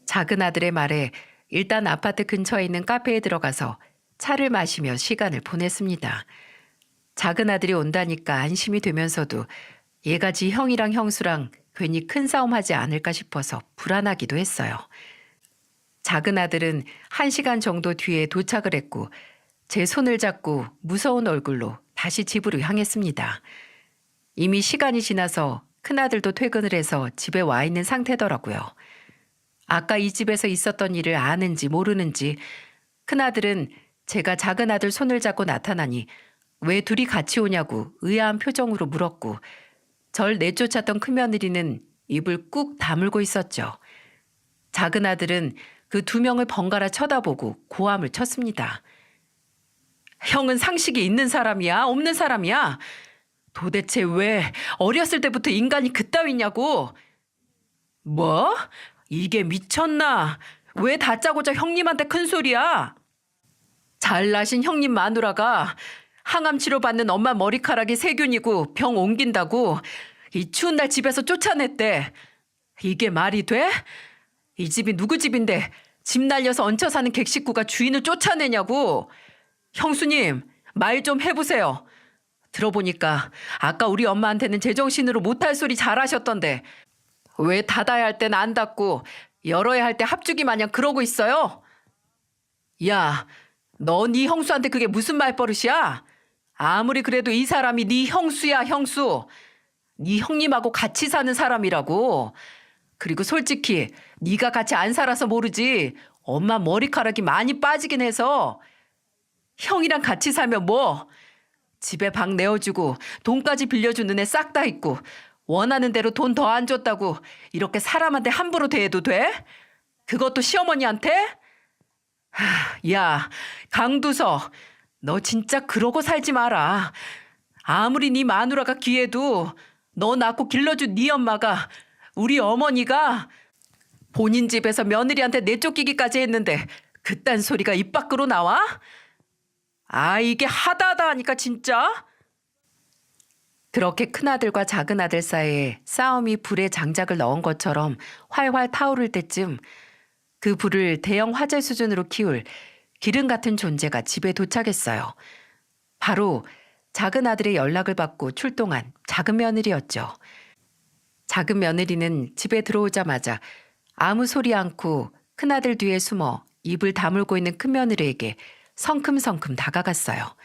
작은 아들의 말에 일단 아파트 근처에 있는 카페에 들어가서 차를 마시며 시간을 보냈습니다. 작은 아들이 온다니까 안심이 되면서도 얘가 지 형이랑 형수랑 괜히 큰 싸움하지 않을까 싶어서 불안하기도 했어요. 작은 아들은 1시간 정도 뒤에 도착을 했고 제 손을 잡고 무서운 얼굴로 다시 집으로 향했습니다. 이미 시간이 지나서 큰아들도 퇴근을 해서 집에 와 있는 상태더라고요. 아까 이 집에서 있었던 일을 아는지 모르는지 큰아들은 제가 작은 아들 손을 잡고 나타나니 왜 둘이 같이 오냐고 의아한 표정으로 물었고 절 내쫓았던 큰며느리는 입을 꾹 다물고 있었죠. 작은 아들은 그 2명을 번갈아 쳐다보고 고함을 쳤습니다. 형은 상식이 있는 사람이야? 없는 사람이야? 도대체 왜 어렸을 때부터 인간이 그따위냐고? 뭐? 이게 미쳤나? 왜 다짜고짜 형님한테 큰 소리야? 잘나신 형님 마누라가 항암 치료 받는 엄마 머리카락이 세균이고 병 옮긴다고 이 추운 날 집에서 쫓아냈대. 이게 말이 돼? 이 집이 누구 집인데 집 날려서 얹혀 사는 객식구가 주인을 쫓아내냐고. 형수님, 말 좀 해보세요. 들어보니까 아까 우리 엄마한테는 제정신으로 못할 소리 잘하셨던데 왜 닫아야 할 땐 안 닫고 열어야 할 때 합주기 마냥 그러고 있어요? 야, 너 네 형수한테 그게 무슨 말버릇이야? 아무리 그래도 이 사람이 네 형수야, 형수. 네 형님하고 같이 사는 사람이라고. 그리고 솔직히 네가 같이 안 살아서 모르지 엄마 머리카락이 많이 빠지긴 해서 형이랑 같이 살면 뭐 집에 방 내어주고 돈까지 빌려주는 애 싹 다 있고 원하는 대로 돈 더 안 줬다고 이렇게 사람한테 함부로 대해도 돼? 그것도 시어머니한테? 야, 강두서, 너 진짜 그러고 살지 마라. 아무리 네 마누라가 귀해도 너 낳고 길러준 네 엄마가 우리 어머니가 본인 집에서 며느리한테 내쫓기기까지 했는데 그딴 소리가 입 밖으로 나와? 아, 이게 하다하다 하니까 진짜? 그렇게 큰아들과 작은아들 사이에 싸움이 불에 장작을 넣은 것처럼 활활 타오를 때쯤 그 불을 대형 화재 수준으로 키울 기름 같은 존재가 집에 도착했어요. 바로 작은 아들의 연락을 받고 출동한 작은 며느리였죠. 작은 며느리는 집에 들어오자마자 아무 소리 않고 큰아들 뒤에 숨어 입을 다물고 있는 큰며느리에게 성큼성큼 다가갔어요.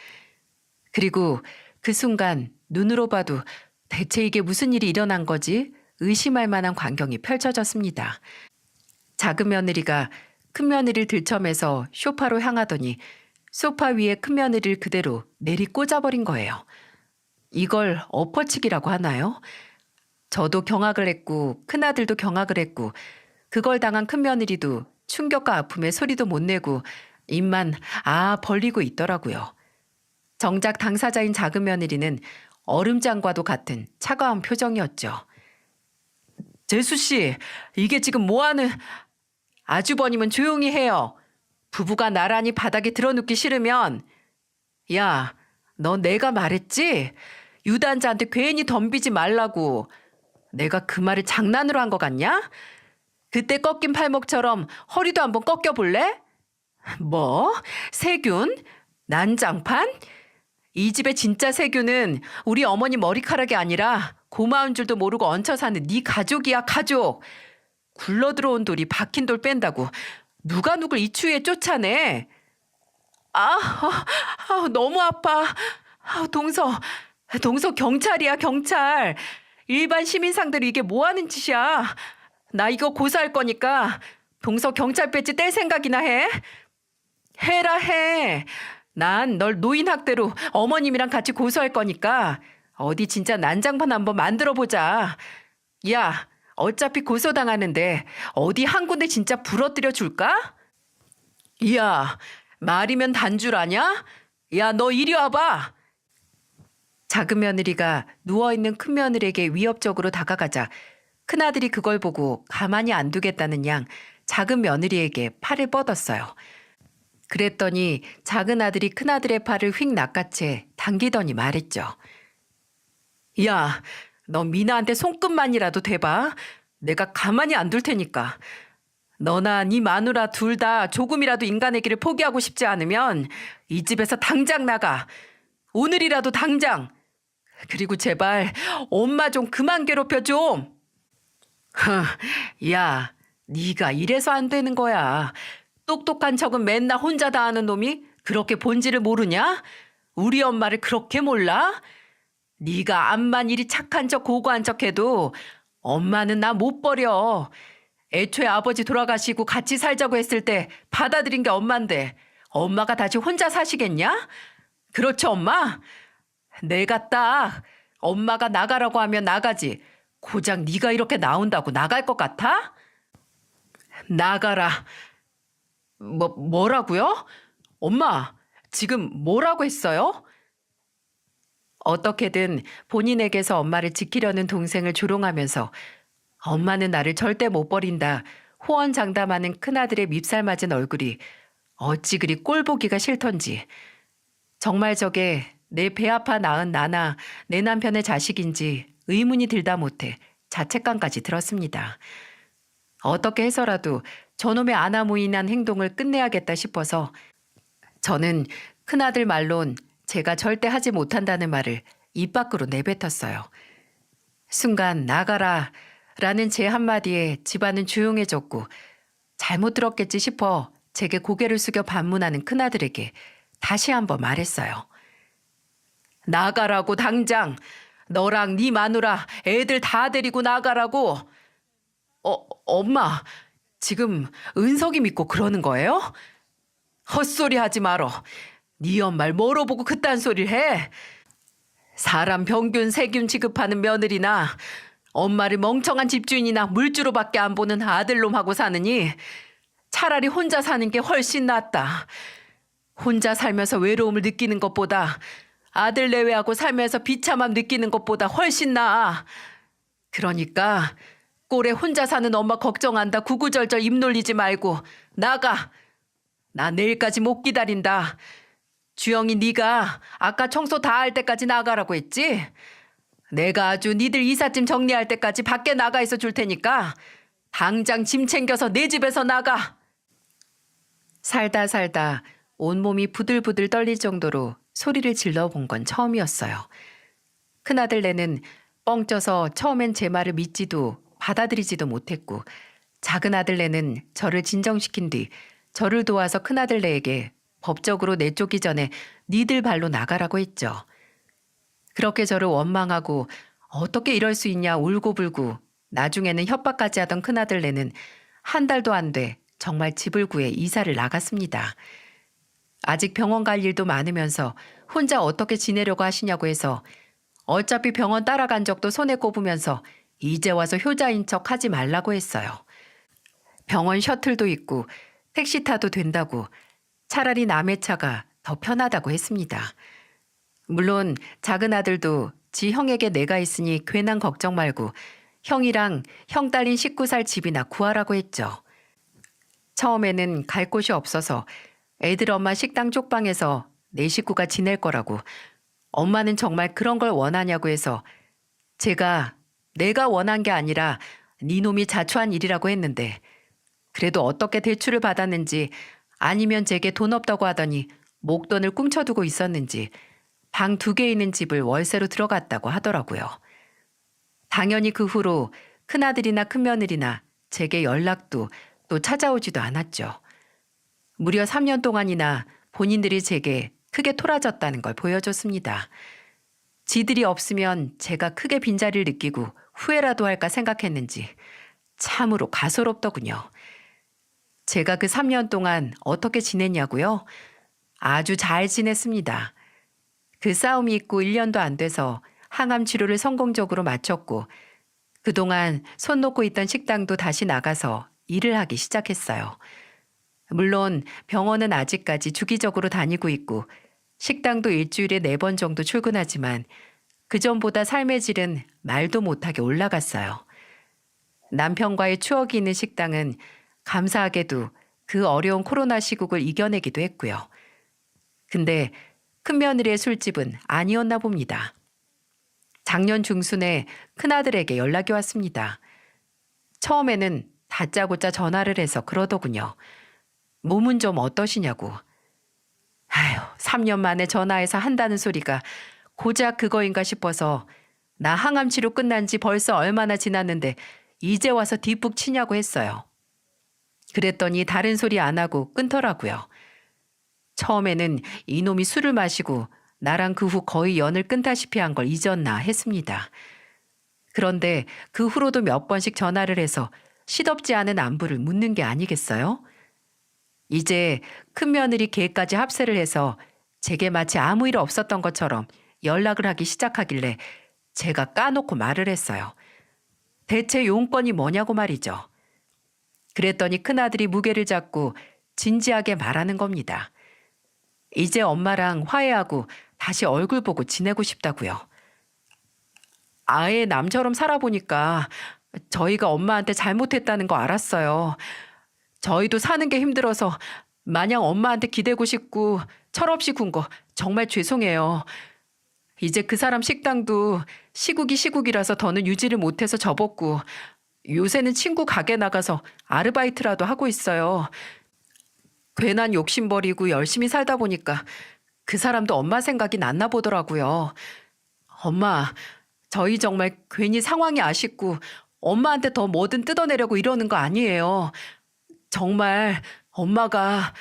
그리고 그 순간 눈으로 봐도 대체 이게 무슨 일이 일어난 거지? 의심할 만한 광경이 펼쳐졌습니다. 작은 며느리가 큰며느리를 들쳐매서 소파로 향하더니 소파 위에 큰며느리를 그대로 내리 꽂아버린 거예요. 이걸 엎어치기라고 하나요? 저도 경악을 했고 큰아들도 경악을 했고 그걸 당한 큰며느리도 충격과 아픔에 소리도 못 내고 입만 벌리고 있더라고요. 정작 당사자인 작은 며느리는 얼음장과도 같은 차가운 표정이었죠. 재수 씨, 이게 지금 뭐하는... 아주버님은 조용히 해요. 부부가 나란히 바닥에 드러눕기 싫으면. 야, 너 내가 말했지? 유단자한테 괜히 덤비지 말라고. 내가 그 말을 장난으로 한 거 같냐? 그때 꺾인 팔목처럼 허리도 한번 꺾여볼래? 뭐? 세균? 난장판? 이 집의 진짜 세균은 우리 어머니 머리카락이 아니라 고마운 줄도 모르고 얹혀 사는 네 가족이야, 가족. 굴러들어온 돌이 박힌 돌 뺀다고 누가 누굴 이 추위에 쫓아내. 너무 아파. 동서 경찰이야, 경찰. 일반 시민상들이 이게 뭐 하는 짓이야. 나 이거 고소할 거니까 동서 경찰 배지 뗄 생각이나 해? 해라 해. 난 널 노인학대로 어머님이랑 같이 고소할 거니까 어디 진짜 난장판 한번 만들어 보자. 야, 어차피 고소당하는데 어디 한 군데 진짜 부러뜨려 줄까? 야, 말이면 단줄 아냐? 야, 너 이리 와봐. 작은 며느리가 누워있는 큰 며느리에게 위협적으로 다가가자 큰아들이 그걸 보고 가만히 안 두겠다는 양 작은 며느리에게 팔을 뻗었어요. 그랬더니 작은 아들이 큰아들의 팔을 휙 낚아채 당기더니 말했죠. 야, 너 미나한테 손끝만이라도 대봐. 내가 가만히 안 둘 테니까. 너나 네 마누라 둘 다 조금이라도 인간의 길을 포기하고 싶지 않으면 이 집에서 당장 나가. 오늘이라도 당장. 그리고 제발 엄마 좀 그만 괴롭혀 좀. 야, 네가 이래서 안 되는 거야. 똑똑한 척은 맨날 혼자 다 하는 놈이 그렇게 본질을 모르냐? 우리 엄마를 그렇게 몰라? 네가 암만 이리 착한 척 고고한 척해도 엄마는 나 못 버려. 애초에 아버지 돌아가시고 같이 살자고 했을 때 받아들인 게 엄마인데 엄마가 다시 혼자 사시겠냐? 그렇죠, 엄마? 내가 딱 엄마가 나가라고 하면 나가지. 고작 네가 이렇게 나온다고 나갈 것 같아? 나가라. 뭐라고요? 엄마, 지금 뭐라고 했어요? 어떻게든 본인에게서 엄마를 지키려는 동생을 조롱하면서 엄마는 나를 절대 못 버린다 호언장담하는 큰아들의 밉살 맞은 얼굴이 어찌 그리 꼴보기가 싫던지 정말 저게 내 배 아파 낳은 나나 내 남편의 자식인지 의문이 들다 못해 자책감까지 들었습니다. 어떻게 해서라도 저놈의 아나무인한 행동을 끝내야겠다 싶어서 저는 큰아들 말론 제가 절대 하지 못한다는 말을 입 밖으로 내뱉었어요. 순간 나가라 라는 제 한마디에 집안은 조용해졌고 잘못 들었겠지 싶어 제게 고개를 숙여 반문하는 큰아들에게 다시 한번 말했어요. 나가라고 당장. 너랑 네 마누라 애들 다 데리고 나가라고. 엄마 지금 은석이 믿고 그러는 거예요? 헛소리 하지 말어. 네 엄마를 뭐로 보고 그딴 소리를 해? 사람 병균 세균 취급하는 며느리나 엄마를 멍청한 집주인이나 물주로밖에 안 보는 아들놈하고 사느니 차라리 혼자 사는 게 훨씬 낫다. 혼자 살면서 외로움을 느끼는 것보다 아들 내외하고 살면서 비참함 느끼는 것보다 훨씬 나아. 그러니까 꼴에 혼자 사는 엄마 걱정한다 구구절절 입 놀리지 말고 나가. 나 내일까지 못 기다린다. 주영이 네가 아까 청소 다 할 때까지 나가라고 했지? 내가 아주 니들 이삿짐 정리할 때까지 밖에 나가 있어 줄 테니까 당장 짐 챙겨서 내 집에서 나가. 살다 온몸이 부들부들 떨릴 정도로 소리를 질러본 건 처음이었어요. 큰아들네는 뻥쪄서 처음엔 제 말을 믿지도 받아들이지도 못했고 작은 아들네는 저를 진정시킨 뒤 저를 도와서 큰아들네에게 법적으로 내쫓기 전에 니들 발로 나가라고 했죠. 그렇게 저를 원망하고 어떻게 이럴 수 있냐 울고불고 나중에는 협박까지 하던 큰아들네는 한 달도 안 돼 정말 집을 구해 이사를 나갔습니다. 아직 병원 갈 일도 많으면서 혼자 어떻게 지내려고 하시냐고 해서 어차피 병원 따라간 적도 손에 꼽으면서 이제 와서 효자인 척 하지 말라고 했어요. 병원 셔틀도 있고 택시 타도 된다고 차라리 남의 차가 더 편하다고 했습니다. 물론 작은 아들도 지 형에게 내가 있으니 괜한 걱정 말고 형이랑 형 딸린 19살 집이나 구하라고 했죠. 처음에는 갈 곳이 없어서 애들 엄마 식당 쪽방에서 내 식구가 지낼 거라고 엄마는 정말 그런 걸 원하냐고 해서 내가 원한 게 아니라 네 놈이 자초한 일이라고 했는데 그래도 어떻게 대출을 받았는지 아니면 제게 돈 없다고 하더니 목돈을 꿍쳐두고 있었는지 방 2개 있는 집을 월세로 들어갔다고 하더라고요. 당연히 그 후로 큰아들이나 큰며느리나 제게 연락도 또 찾아오지도 않았죠. 무려 3년 동안이나 본인들이 제게 크게 토라졌다는 걸 보여줬습니다. 지들이 없으면 제가 크게 빈자리를 느끼고 후회라도 할까 생각했는지 참으로 가소롭더군요. 제가 그 3년 동안 어떻게 지냈냐고요? 아주 잘 지냈습니다. 그 싸움이 있고 1년도 안 돼서 항암 치료를 성공적으로 마쳤고 그동안 손 놓고 있던 식당도 다시 나가서 일을 하기 시작했어요. 물론 병원은 아직까지 주기적으로 다니고 있고 식당도 일주일에 4번 정도 출근하지만 그전보다 삶의 질은 말도 못하게 올라갔어요. 남편과의 추억이 있는 식당은 감사하게도 그 어려운 코로나 시국을 이겨내기도 했고요. 근데 큰며느리의 술집은 아니었나 봅니다. 작년 중순에 큰아들에게 연락이 왔습니다. 처음에는 다짜고짜 전화를 해서 그러더군요. 몸은 좀 어떠시냐고. 아휴, 3년 만에 전화해서 한다는 소리가 고작 그거인가 싶어서 나 항암 치료 끝난 지 벌써 얼마나 지났는데 이제 와서 뒷북 치냐고 했어요. 그랬더니 다른 소리 안 하고 끊더라고요. 처음에는 이놈이 술을 마시고 나랑 그 후 거의 연을 끊다시피 한 걸 잊었나 했습니다. 그런데 그 후로도 몇 번씩 전화를 해서 시덥지 않은 안부를 묻는 게 아니겠어요? 이제 큰며느리 걔까지 합세를 해서 제게 마치 아무 일 없었던 것처럼 연락을 하기 시작하길래 제가 까놓고 말을 했어요. 대체 용건이 뭐냐고 말이죠. 그랬더니 큰아들이 무게를 잡고 진지하게 말하는 겁니다. 이제 엄마랑 화해하고 다시 얼굴 보고 지내고 싶다고요. 아예 남처럼 살아보니까 저희가 엄마한테 잘못했다는 거 알았어요. 저희도 사는 게 힘들어서 마냥 엄마한테 기대고 싶고 철없이 군 거 정말 죄송해요. 이제 그 사람 식당도 시국이 시국이라서 더는 유지를 못해서 접었고 요새는 친구 가게 나가서 아르바이트라도 하고 있어요. 괜한 욕심 버리고 열심히 살다 보니까 그 사람도 엄마 생각이 났나 보더라고요. 엄마, 저희 정말 괜히 상황이 아쉽고 엄마한테 더 뭐든 뜯어내려고 이러는 거 아니에요. 정말 엄마가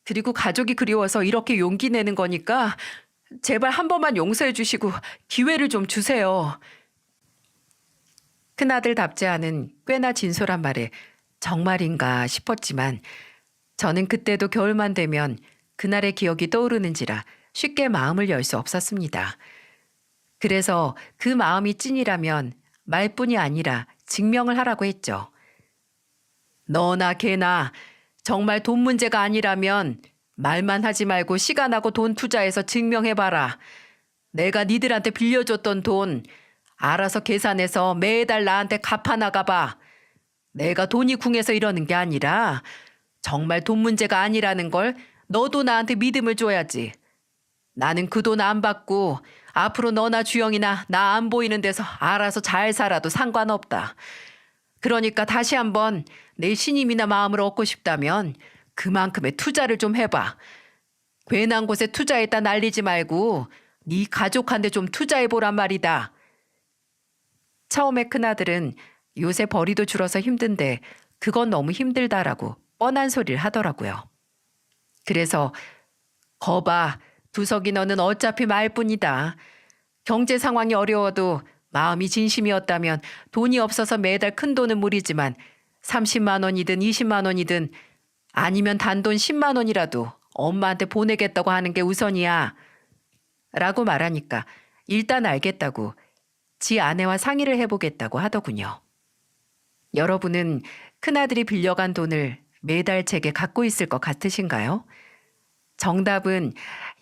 그리고 가족이 그리워서 이렇게 용기 내는 거니까 제발 한 번만 용서해 주시고 기회를 좀 주세요. 큰아들답지 않은 꽤나 진솔한 말에 정말인가 싶었지만 저는 그때도 겨울만 되면 그날의 기억이 떠오르는지라 쉽게 마음을 열 수 없었습니다. 그래서 그 마음이 찐이라면 말뿐이 아니라 증명을 하라고 했죠. 너나 걔나 정말 돈 문제가 아니라면 말만 하지 말고 시간하고 돈 투자해서 증명해봐라. 내가 니들한테 빌려줬던 돈 알아서 계산해서 매달 나한테 갚아나가봐. 내가 돈이 궁해서 이러는 게 아니라 정말 돈 문제가 아니라는 걸 너도 나한테 믿음을 줘야지. 나는 그 돈 안 받고 앞으로 너나 주영이나 나 안 보이는 데서 알아서 잘 살아도 상관없다. 그러니까 다시 한번 내 신임이나 마음을 얻고 싶다면 그만큼의 투자를 좀 해봐. 괜한 곳에 투자했다 날리지 말고 네 가족한테 좀 투자해보란 말이다. 처음에 큰아들은 요새 벌이도 줄어서 힘든데 그건 너무 힘들다라고 뻔한 소리를 하더라고요. 그래서 거봐, 두석이 너는 어차피 말뿐이다. 경제 상황이 어려워도 마음이 진심이었다면 돈이 없어서 매달 큰 돈은 무리지만 30만 원이든 20만 원이든 아니면 단돈 10만 원이라도 엄마한테 보내겠다고 하는 게 우선이야. 라고 말하니까 일단 알겠다고 지 아내와 상의를 해보겠다고 하더군요. 여러분은 큰아들이 빌려간 돈을 매달 제게 갖고 있을 것 같으신가요? 정답은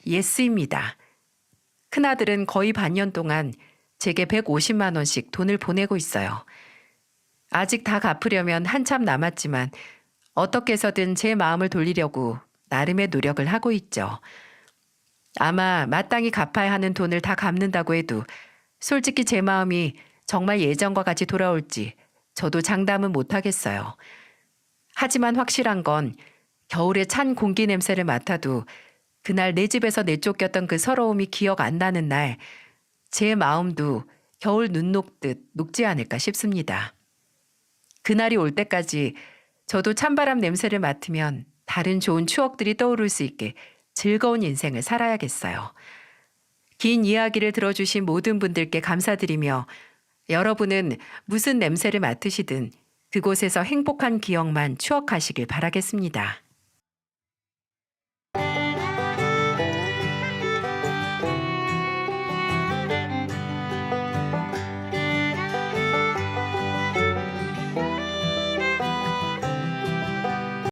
예스입니다. 큰아들은 거의 반년 동안 제게 150만 원씩 돈을 보내고 있어요. 아직 다 갚으려면 한참 남았지만 어떻게 해서든 제 마음을 돌리려고 나름의 노력을 하고 있죠. 아마 마땅히 갚아야 하는 돈을 다 갚는다고 해도 솔직히 제 마음이 정말 예전과 같이 돌아올지 저도 장담은 못하겠어요. 하지만 확실한 건 겨울에 찬 공기 냄새를 맡아도 그날 내 집에서 내쫓겼던 그 서러움이 기억 안 나는 날 제 마음도 겨울 눈 녹듯 녹지 않을까 싶습니다. 그날이 올 때까지 저도 찬바람 냄새를 맡으면 다른 좋은 추억들이 떠오를 수 있게 즐거운 인생을 살아야겠어요. 긴 이야기를 들어주신 모든 분들께 감사드리며 여러분은 무슨 냄새를 맡으시든 그곳에서 행복한 기억만 추억하시길 바라겠습니다.